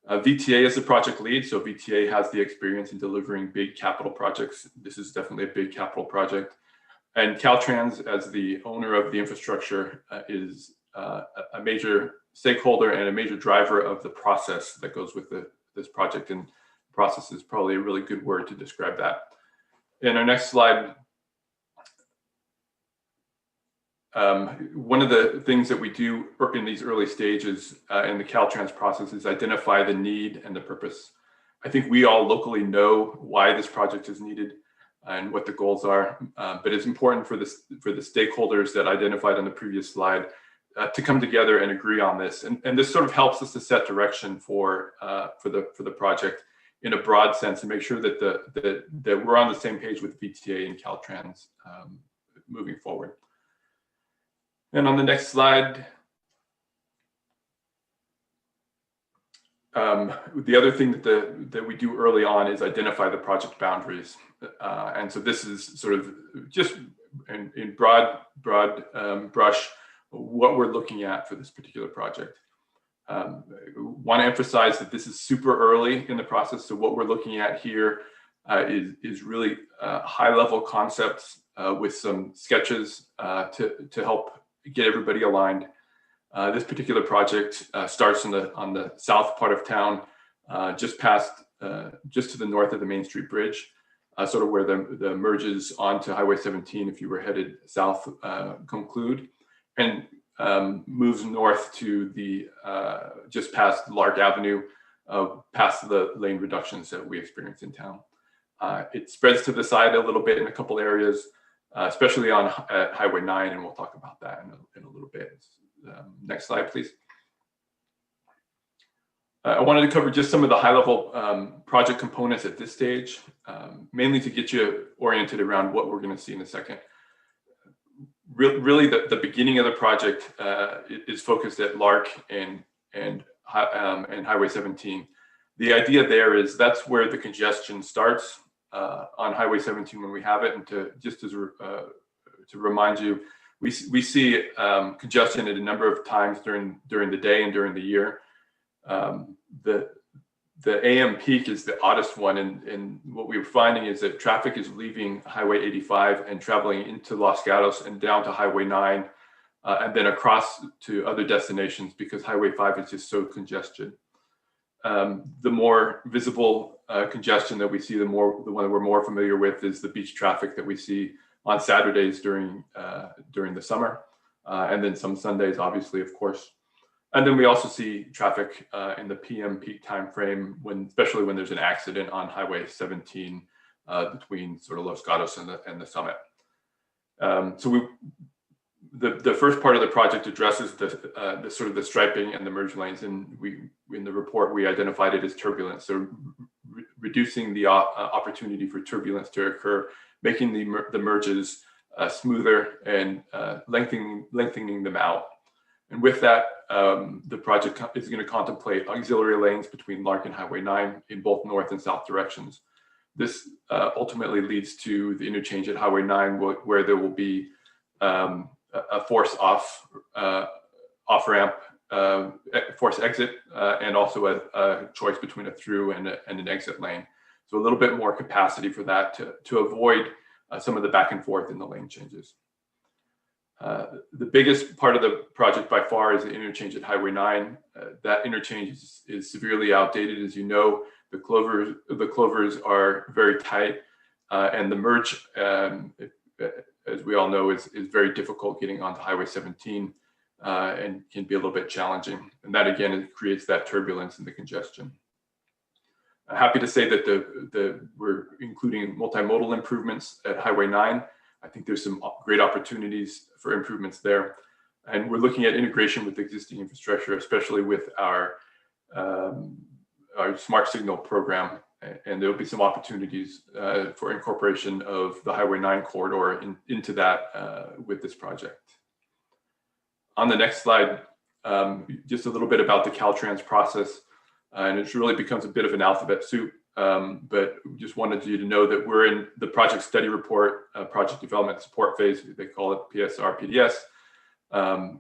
VTA is the project lead, so VTA has the experience in delivering big capital projects. This is definitely a big capital project. And Caltrans, as the owner of the infrastructure, is a major stakeholder and a major driver of the process that goes with this project. And process is probably a really good word to describe that. In our next slide, one of the things that we do in these early stages in the Caltrans process is identify the need and the purpose. I think we all locally know why this project is needed and what the goals are, but it's important for the stakeholders that identified on the previous slide to come together and agree on this. And this sort of helps us to set direction for the project in a broad sense and make sure that that we're on the same page with VTA and Caltrans moving forward. And on the next slide, the other thing that we do early on is identify the project boundaries. And so this is sort of just in broad brush what we're looking at for this particular project. Want to emphasize that this is super early in the process. So what we're looking at here is really high level concepts with some sketches to help get everybody aligned. This particular project starts on the south part of town, just to the north of the Main Street Bridge, sort of where the merges onto Highway 17 if you were headed south conclude, and moves north to the just past Lark Avenue, past the lane reductions that we experience in town. It spreads to the side a little bit in a couple areas, especially on Highway 9, and we'll talk about that in a little bit. Next slide, please. I wanted to cover just some of the high-level project components at this stage, mainly to get you oriented around what we're going to see in a second. Really, the beginning of the project is focused at Lark and Highway 17. The idea there is that's where the congestion starts on Highway 17 when we have it. And to remind you, we see congestion at a number of times during the day and during the year. The AM peak is the oddest one, and what we were finding is that traffic is leaving Highway 85 and traveling into Los Gatos and down to Highway 9, and then across to other destinations because Highway 5 is just so congested. The more visible congestion that we see, the one that we're more familiar with is the beach traffic that we see on Saturdays during the summer, and then some Sundays, obviously, of course. And then we also see traffic in the PM peak time frame, especially when there's an accident on Highway 17 between sort of Los Gatos and the summit. So the first part of the project addresses the sort of the striping and the merge lanes, and in the report we identified it as turbulence. So reducing the opportunity for turbulence to occur, making the merges smoother and lengthening them out. And with that, the project is going to contemplate auxiliary lanes between Lark and Highway 9 in both north and south directions. This ultimately leads to the interchange at Highway 9, where there will be a force off ramp, force exit, and also a choice between a through and an exit lane. So a little bit more capacity for that to avoid some of the back and forth in the lane changes. The biggest part of the project by far is the interchange at Highway 9. That interchange is severely outdated. As you know, the clovers are very tight, and the merge, as we all know, is very difficult getting onto Highway 17 and can be a little bit challenging. And that, again, creates that turbulence and the congestion. I'm happy to say that we're including multimodal improvements at Highway 9. I think there's some great opportunities for improvements there. And we're looking at integration with existing infrastructure, especially with our smart signal program. And there'll be some opportunities for incorporation of the Highway 9 corridor into that with this project. On the next slide, just a little bit about the Caltrans process. And it really becomes a bit of an alphabet soup. But just wanted you to know that we're in the project study report, project development support phase. They call it PSR PDS.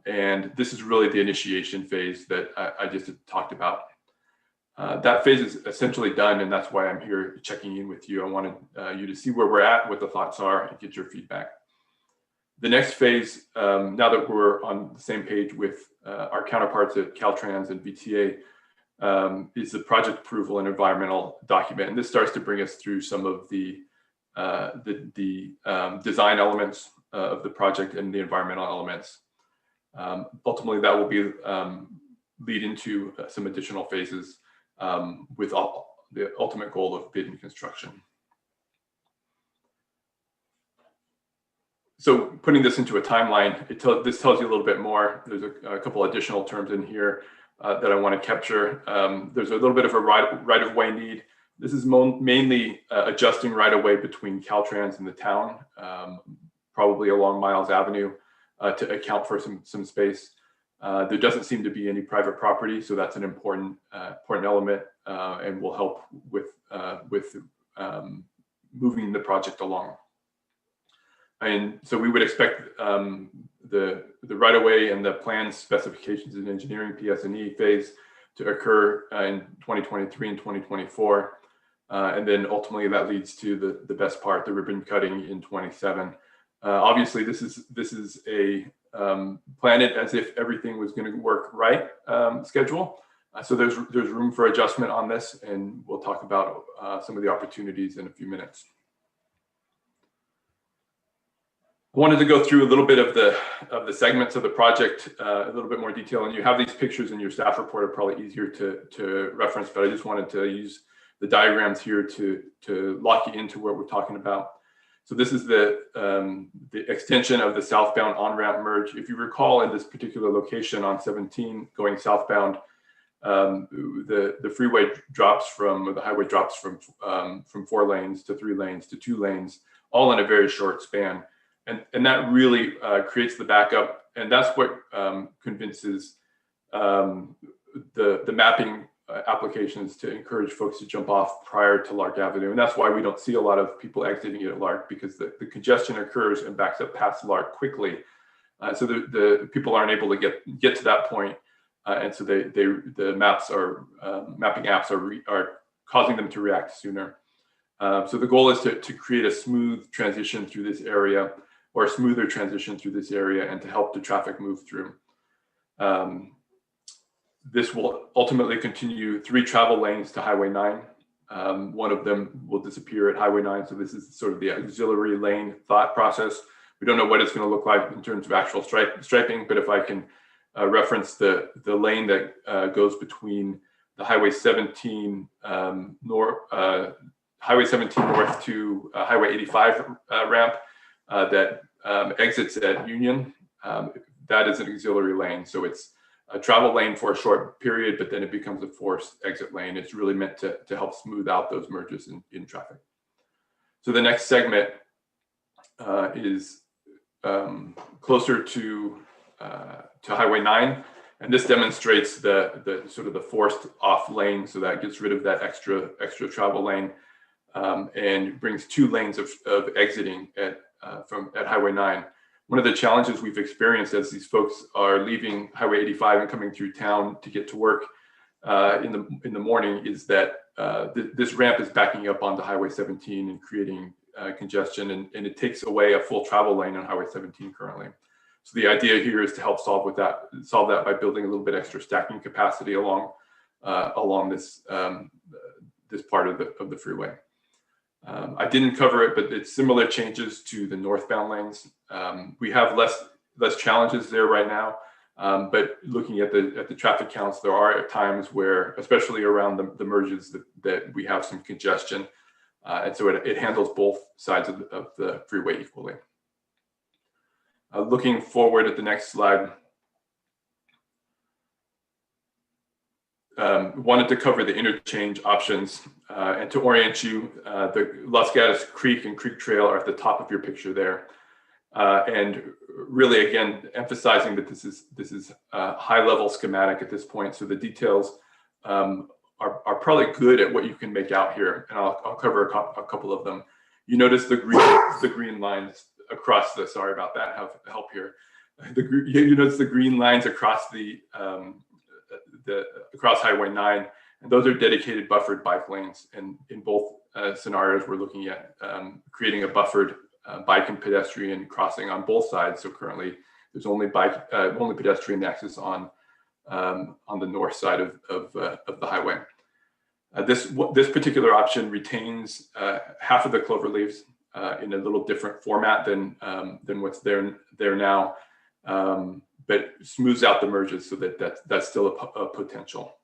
And this is really the initiation phase that I just talked about. That phase is essentially done, and that's why I'm here checking in with you. I wanted you to see where we're at, what the thoughts are, and get your feedback. The next phase, now that we're on the same page with our counterparts at Caltrans and VTA, is the project approval and environmental document. And this starts to bring us through some of the design elements of the project and the environmental elements. Ultimately, that will be lead into some additional phases with the ultimate goal of bid and construction. So putting this into a timeline, this tells you a little bit more. There's a couple additional terms in here that I want to capture. There's a little bit of a right-of-way need. This is mainly adjusting right-of-way between Caltrans and the town, probably along Miles Avenue, to account for some space. There doesn't seem to be any private property, so that's an important element and will help with moving the project along. And so we would expect the right-of-way and the plan specifications and engineering PS&E phase to occur in 2023 and 2024. And then ultimately that leads to the best part, the ribbon cutting in 27. Obviously, this is a plan it as if everything was going to work right schedule. So there's room for adjustment on this, and we'll talk about some of the opportunities in a few minutes. I wanted to go through a little bit of the segments of the project, a little bit more detail, and you have these pictures in your staff report. Are probably easier to reference, but I just wanted to use the diagrams here to lock you into what we're talking about. So this is the extension of the southbound on-ramp merge. If you recall, in this particular location on 17 going southbound, the freeway drops from, or the highway drops from 4 lanes to 3 lanes to 2 lanes, all in a very short span. And that really creates the backup. And that's what convinces the mapping applications to encourage folks to jump off prior to Lark Avenue. And that's why we don't see a lot of people exiting it at Lark, because the congestion occurs and backs up past Lark quickly. So the people aren't able to get to that point. And so the mapping apps are causing them to react sooner. So the goal is to create a smooth transition through this area, or a smoother transition through this area, and to help the traffic move through. This will ultimately continue 3 travel lanes to Highway 9. One of them will disappear at Highway 9. So this is sort of the auxiliary lane thought process. We don't know what it's going to look like in terms of actual striping, but if I can reference the lane that goes between the Highway 17 north to Highway 85 ramp that exits at Union, that is an auxiliary lane. So it's a travel lane for a short period, but then it becomes a forced exit lane. It's really meant to help smooth out those merges in traffic. So the next segment is closer to Highway 9, and this demonstrates the sort of the forced off lane. So that gets rid of that extra travel lane and brings 2 lanes of exiting at Highway 9. One of the challenges we've experienced as these folks are leaving Highway 85 and coming through town to get to work in the morning is that this ramp is backing up onto Highway 17 and creating congestion, and it takes away a full travel lane on Highway 17 currently. So the idea here is to help solve that by building a little bit extra stacking capacity along this part of the freeway. I didn't cover it, but it's similar changes to the northbound lanes. We have less challenges there right now, but looking at the traffic counts, there are times where, especially around the merges, that we have some congestion, and so it handles both sides of the freeway equally. Looking forward at the next slide. Wanted to cover the interchange options and to orient you, the Los Gatos Creek and Creek Trail are at the top of your picture there. And really, again, emphasizing that this is a high-level schematic at this point. So the details are probably good at what you can make out here, and I'll cover a couple of them. You notice the green lines across the, sorry about that, have help here. You notice the green lines across across Highway 9, and those are dedicated buffered bike lanes. And in both scenarios, we're looking at creating a buffered bike and pedestrian crossing on both sides. So currently, there's only pedestrian access on the north side of the highway. This particular option retains half of the clover leaves in a little different format than what's there now. But smooths out the merges so that's still a potential.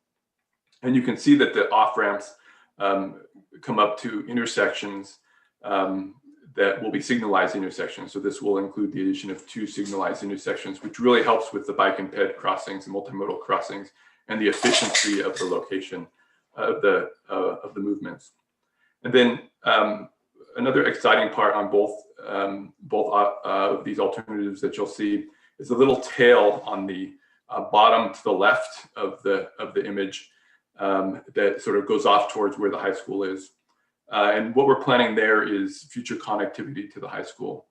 And you can see that the off ramps come up to intersections that will be signalized intersections. So this will include the addition of 2 signalized intersections, which really helps with the bike and ped crossings and multimodal crossings and the efficiency of the location of the movements. And then another exciting part on both of these alternatives that you'll see is a little tail on the bottom to the left of the image that sort of goes off towards where the high school is. And what we're planning there is future connectivity to the high school.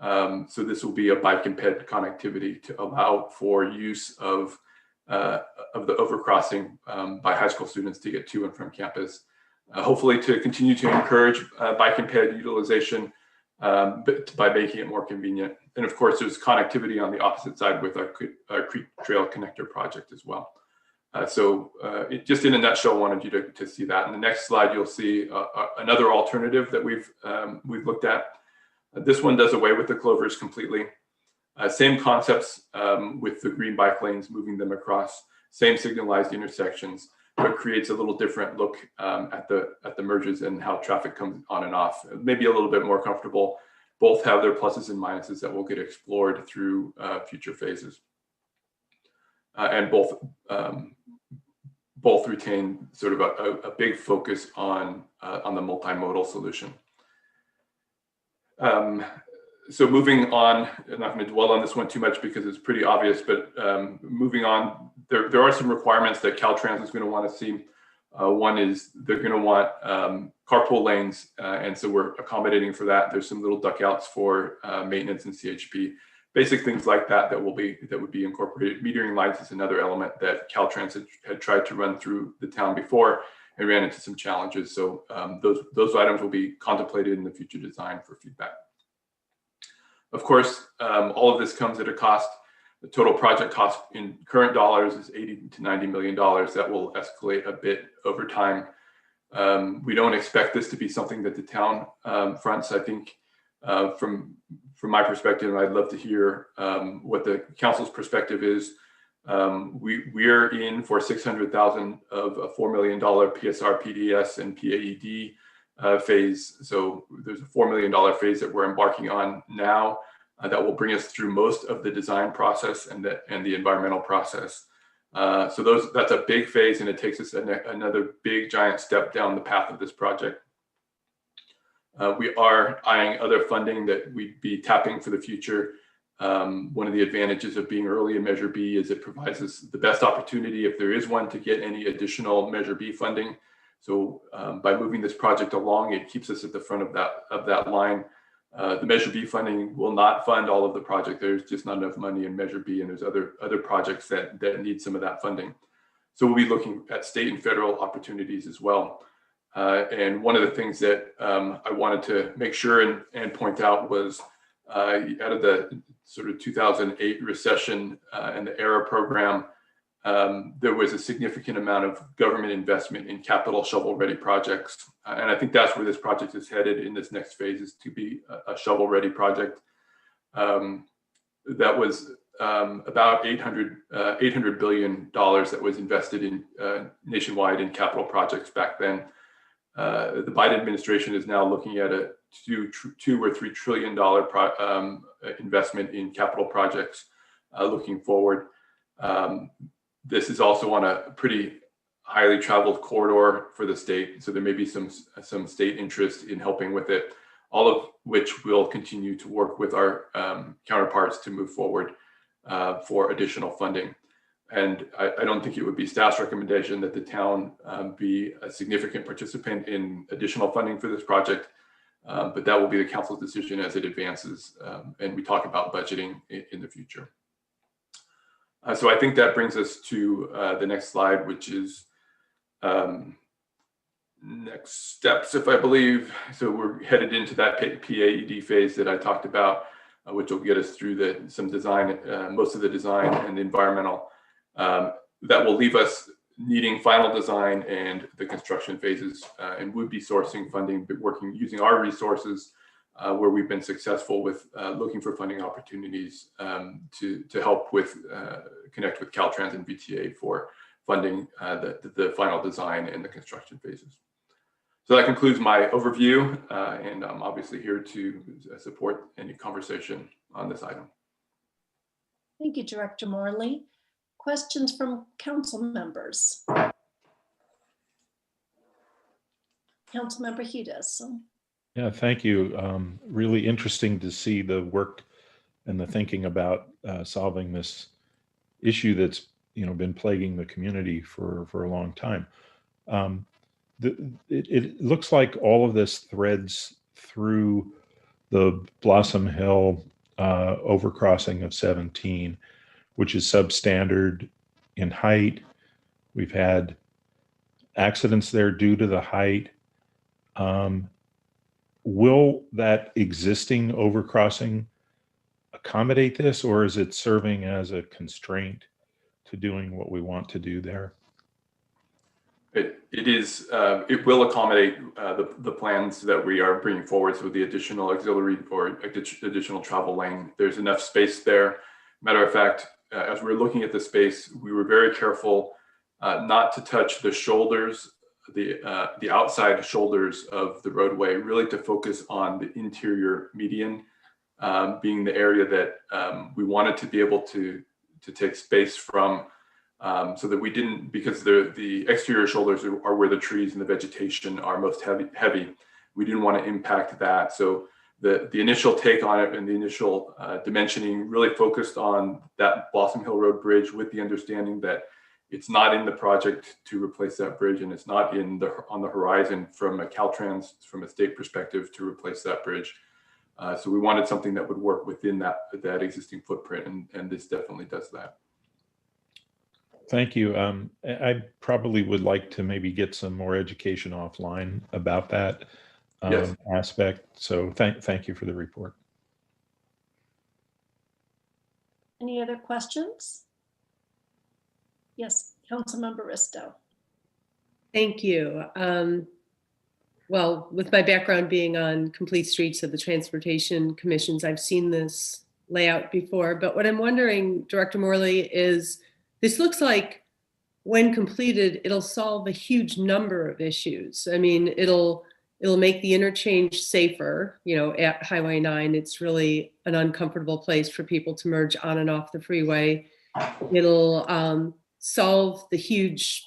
So this will be a bike and ped connectivity to allow for use of the overcrossing by high school students to get to and from campus. Hopefully to continue to encourage bike and ped utilization, but by making it more convenient. And of course, there's connectivity on the opposite side with our Creek Trail Connector project as well. So just in a nutshell, wanted you to see that. In the next slide, you'll see another alternative that we've looked at. This one does away with the clovers completely. Same concepts with the green bike lanes, moving them across, same signalized intersections, but creates a little different look at the merges and how traffic comes on and off. Maybe a little bit more comfortable. Both have their pluses and minuses that will get explored through future phases. And both both retain sort of a big focus on the multimodal solution. So moving on, I'm not going to dwell on this one too much because it's pretty obvious, but moving on, there are some requirements that Caltrans is going to want to see. One is they're going to want carpool lanes, and so we're accommodating for that. There's some little duckouts for maintenance and CHP, basic things like that that would be incorporated. Metering lights is another element that Caltrans had tried to run through the town before and ran into some challenges. So those items will be contemplated in the future design for feedback. Of course, all of this comes at a cost. The total project cost in current dollars is $80 to $90 million. That will escalate a bit over time. We don't expect this to be something that the town fronts. I think from my perspective, I'd love to hear what the council's perspective is. We're in for $600,000 of a $4 million PSR, PDS, and PAED phase. So there's a $4 million phase that we're embarking on now that will bring us through most of the design process and the environmental process. So that's a big phase, and it takes us another big giant step down the path of this project. We are eyeing other funding that we'd be tapping for the future. One of the advantages of being early in Measure B is it provides us the best opportunity, if there is one, to get any additional Measure B funding. So by moving this project along, it keeps us at the front of that line. The Measure B funding will not fund all of the project. There's just not enough money in Measure B, and there's other projects that need some of that funding. So we'll be looking at state and federal opportunities as well. And one of the things that I wanted to make sure and point out was out of the sort of 2008 recession and the ERA program, there was a significant amount of government investment in capital shovel-ready projects. And I think that's where this project is headed in this next phase, is to be a shovel-ready project. That was about $800 billion that was invested in nationwide in capital projects back then. The Biden administration is now looking at a $2 or $3 trillion investment in capital projects looking forward. This is also on a pretty highly traveled corridor for the state, so there may be some state interest in helping with it, all of which will continue to work with our counterparts to move forward for additional funding. And I don't think it would be staff's recommendation that the town be a significant participant in additional funding for this project, but that will be the council's decision as it advances and we talk about budgeting in the future. So I think that brings us to the next slide, which is next steps, if I believe. So we're headed into that PAED phase that I talked about, which will get us through some design, most of the design and the environmental. That will leave us needing final design and the construction phases, and would be sourcing funding, but using our resources where we've been successful with looking for funding opportunities to help with connect with Caltrans and VTA for funding the final design and the construction phases. So that concludes my overview, and I'm obviously here to support any conversation on this item. Thank you, Director Morley. Questions from council members? Councilmember Hudes. Yeah, thank you. Really interesting to see the work and the thinking about solving this issue that's been plaguing the community for a long time. It looks like all of this threads through the Blossom Hill overcrossing of 17, which is substandard in height. We've had accidents there due to the height. Will that existing overcrossing accommodate this, or is it serving as a constraint to doing what we want to do there? It will accommodate the plans that we are bringing forward. So the additional auxiliary or additional travel lane, there's enough space there. Matter of fact, as we were looking at the space, we were very careful not to touch the shoulders, the outside shoulders of the roadway, really to focus on the interior median, being the area that we wanted to be able to take space from so that we didn't, because the exterior shoulders are where the trees and the vegetation are most heavy. We didn't want to impact that. So the initial take on it and the initial dimensioning really focused on that Blossom Hill Road bridge, with the understanding that it's not in the project to replace that bridge, and it's not on the horizon from a Caltrans, from a state perspective, to replace that bridge. So we wanted something that would work within that existing footprint, and this definitely does that. Thank you. I probably would like to maybe get some more education offline about that Yes. aspect. So thank you for the report. Any other questions? Yes, Councilmember Risto. Thank you. Well, with my background being on Complete Streets of the Transportation Commissions, I've seen this layout before. But what I'm wondering, Director Morley, is this looks like when completed, it'll solve a huge number of issues. I mean, it'll make the interchange safer. You know, at Highway 9, it's really an uncomfortable place for people to merge on and off the freeway. It'll solve the huge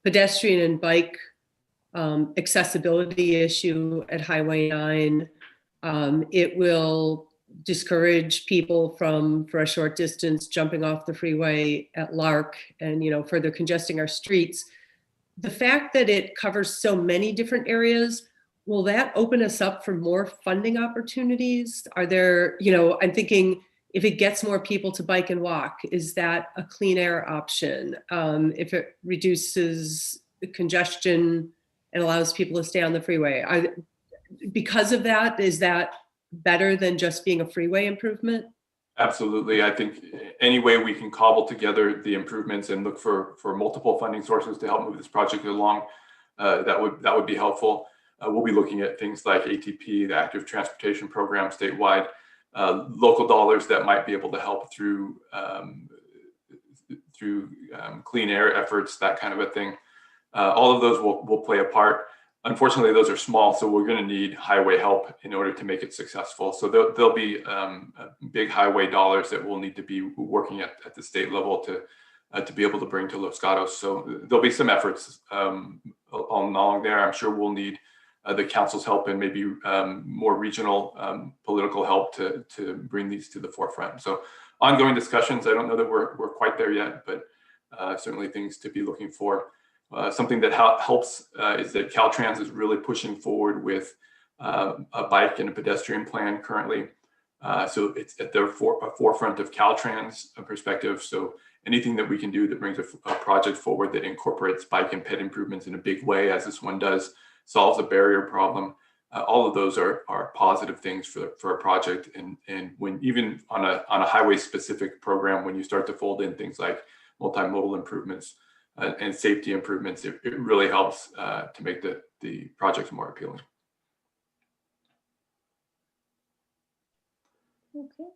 pedestrian and bike accessibility issue at Highway 9. It will discourage people from, for a short distance, jumping off the freeway at Lark and, you know, further congesting our streets. The fact that it covers so many different areas, will that open us up for more funding opportunities? Are there, you know, I'm thinking, if it gets more people to bike and walk, is that a clean air option? If it reduces the congestion and allows people to stay on the freeway, because of that, is that better than just being a freeway improvement? Absolutely. I think any way we can cobble together the improvements and look for multiple funding sources to help move this project along, that would be helpful. We'll be looking at things like ATP, the Active Transportation Program statewide, local dollars that might be able to help through clean air efforts, that kind of a thing. All of those will play a part. Unfortunately, those are small, so we're going to need highway help in order to make it successful. So there'll be big highway dollars that we'll need to be working at the state level to be able to bring to Los Gatos. So there'll be some efforts along there. I'm sure we'll need the council's help and maybe more regional political help to bring these to the forefront. So ongoing discussions. I don't know that we're quite there yet, but certainly things to be looking for. Something that helps is that Caltrans is really pushing forward with a bike and a pedestrian plan currently. So it's at the forefront of Caltrans perspective. So anything that we can do that brings a project forward that incorporates bike and ped improvements in a big way, as this one does, solves a barrier problem. All of those are positive things for a project. And when even on a highway specific program, when you start to fold in things like multimodal improvements, and safety improvements, it really helps to make the projects more appealing. Okay.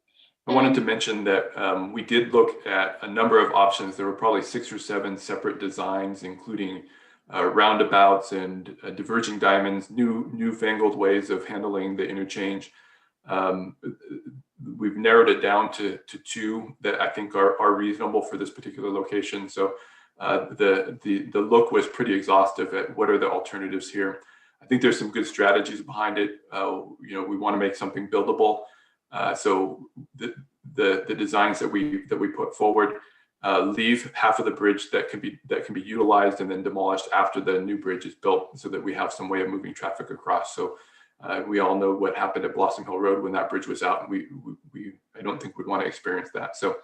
I wanted to mention that we did look at a number of options. There were probably 6 or 7 separate designs, including roundabouts and diverging diamonds, newfangled ways of handling the interchange. We've narrowed it down to 2 that I think are reasonable for this particular location. So the look was pretty exhaustive at what are the alternatives here. I think there's some good strategies behind it. You know, we want to make something buildable. So the designs that we put forward leave half of the bridge that can be utilized and then demolished after the new bridge is built, so that we have some way of moving traffic across. So we all know what happened at Blossom Hill Road when that bridge was out, and I don't think we'd want to experience that. So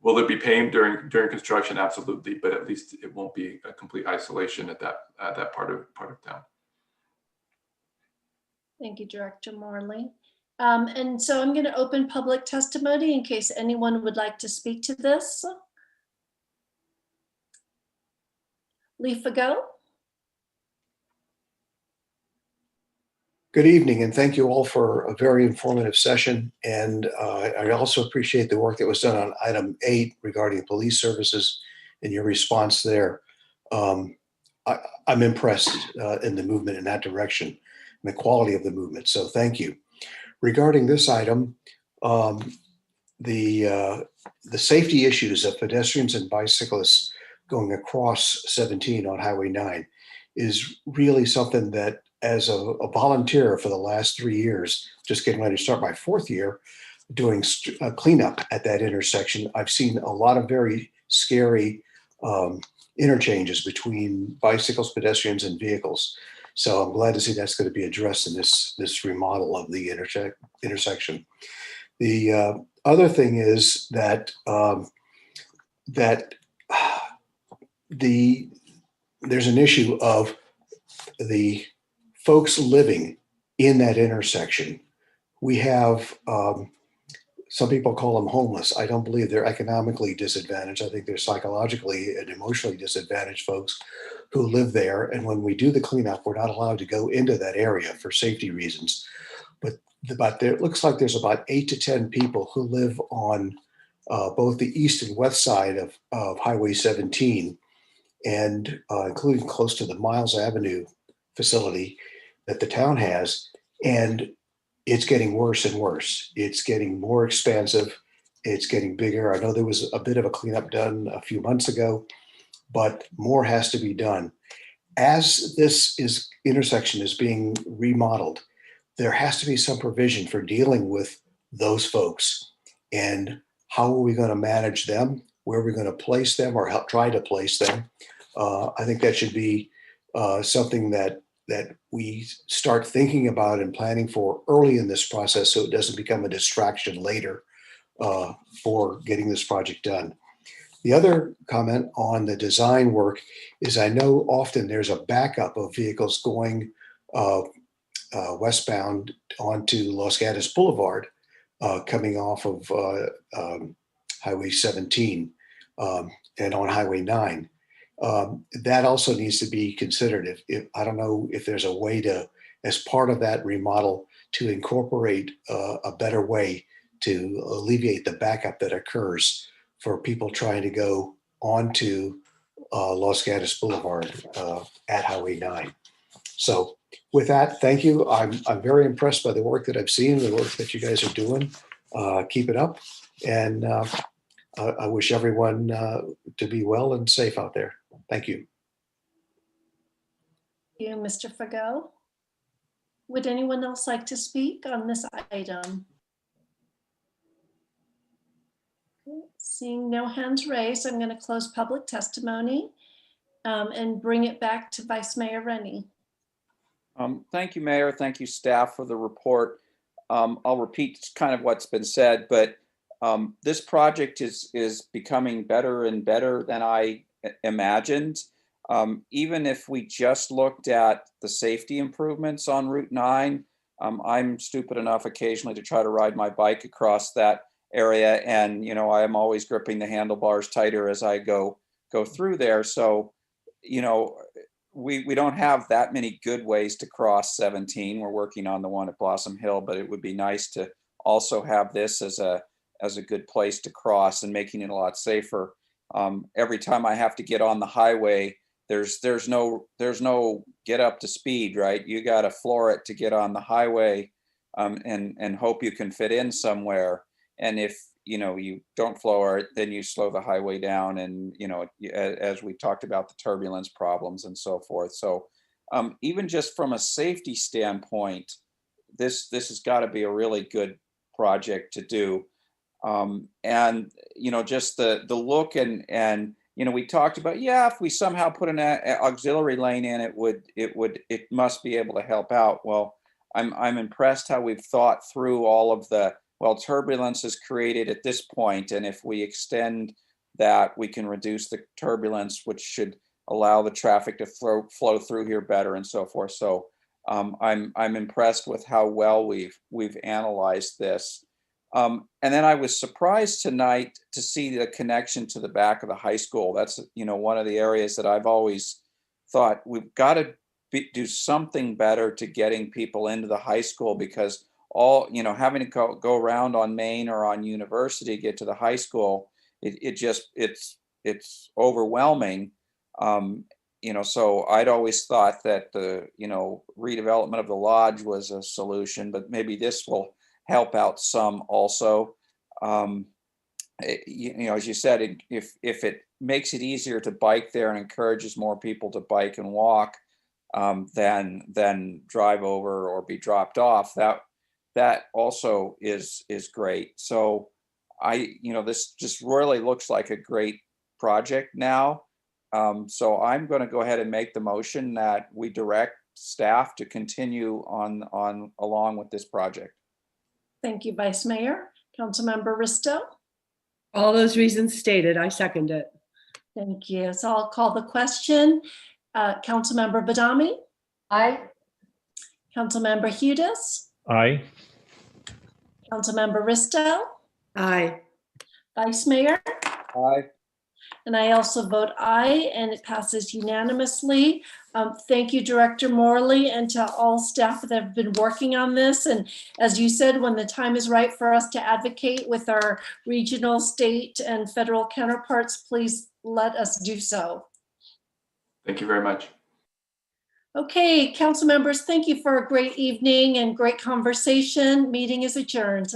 will it be paved during construction? Absolutely, but at least it won't be a complete isolation at that part of town. Thank you, Director Morley. And so I'm going to open public testimony in case anyone would like to speak to this. Leafa, go. Good evening, and thank you all for a very informative session. And I also appreciate the work that was done on item 8 regarding police services and your response there. I'm impressed in the movement in that direction and the quality of the movement, so thank you. Regarding this item, the safety issues of pedestrians and bicyclists going across 17 on Highway 9 is really something that, as a volunteer for the last 3 years, just getting ready to start my 4th year, doing cleanup at that intersection, I've seen a lot of very scary interchanges between bicycles, pedestrians, and vehicles. So I'm glad to see that's going to be addressed in this remodel of the intersection. The other thing is that there's an issue of the folks living in that intersection. We have some people call them homeless. I don't believe they're economically disadvantaged. I think they're psychologically and emotionally disadvantaged folks who live there. And when we do the cleanup, we're not allowed to go into that area for safety reasons. But there, it looks like there's about 8 to 10 people who live on both the east and west side of Highway 17, and including close to the Miles Avenue facility that the town has. And it's getting worse and worse. It's getting more expansive. It's getting bigger. I know there was a bit of a cleanup done a few months ago, but more has to be done. As this intersection is being remodeled, there has to be some provision for dealing with those folks. And how are we going to manage them? Where are we going to place them, or help try to place them? I think that should be something that we start thinking about and planning for early in this process, so it doesn't become a distraction later for getting this project done. The other comment on the design work is, I know often there's a backup of vehicles going westbound onto Los Gatos Boulevard, coming off of Highway 17 and on Highway 9. That also needs to be considered. If I don't know if there's a way to, as part of that remodel, to incorporate a better way to alleviate the backup that occurs for people trying to go onto Los Gatos Boulevard at Highway 9. So with that, thank you. I'm very impressed by the work that I've seen, the work that you guys are doing. Keep it up. And I wish everyone to be well and safe out there. Thank you. Thank you, Mr. Fago. Would anyone else like to speak on this item? Seeing no hands raised, I'm going to close public testimony and bring it back to Vice Mayor Rennie. Thank you, Mayor. Thank you, staff, for the report. I'll repeat kind of what's been said, but this project is becoming better and better than I imagined. Even if we just looked at the safety improvements on Route 9, I'm stupid enough occasionally to try to ride my bike across that area, and I am always gripping the handlebars tighter as I go through there. So we don't have that many good ways to cross 17. We're working on the one at Blossom Hill, but it would be nice to also have this as a good place to cross and making it a lot safer. Every time I have to get on the highway, there's no get up to speed, right? You got to floor it to get on the highway, and hope you can fit in somewhere. And if you don't floor it, then you slow the highway down, and as we talked about, the turbulence problems and so forth. So even just from a safety standpoint, this has got to be a really good project to do. And just the look and we talked about, if we somehow put an auxiliary lane in, it must be able to help out. Well, I'm impressed how we've thought through all of turbulence is created at this point, and if we extend that, we can reduce the turbulence, which should allow the traffic to flow through here better and so forth. So I'm impressed with how well we've analyzed this. And then I was surprised tonight to see the connection to the back of the high school. That's one of the areas that I've always thought we've got to do something better to getting people into the high school, because having to go around on Main or on University to get to the high school, it's overwhelming. So I'd always thought that the redevelopment of the lodge was a solution, but maybe this will help out some also. As you said, if it makes it easier to bike there and encourages more people to bike and walk, than drive over or be dropped off, that also is great. So this just really looks like a great project now. So I'm going to go ahead and make the motion that we direct staff to continue along with this project. Thank you, Vice Mayor. Councilmember Risto. All those reasons stated, I second it. Thank you. So I'll call the question. Councilmember Badami. Aye. Councilmember Hudes. Aye. Councilmember Risto. Aye. Vice Mayor. Aye. And I also vote aye, and it passes unanimously. Thank you, Director Morley, and to all staff that have been working on this. And as you said, when the time is right for us to advocate with our regional, state, and federal counterparts, please let us do so. Thank you very much. Okay, council members, thank you for a great evening and great conversation. Meeting is adjourned.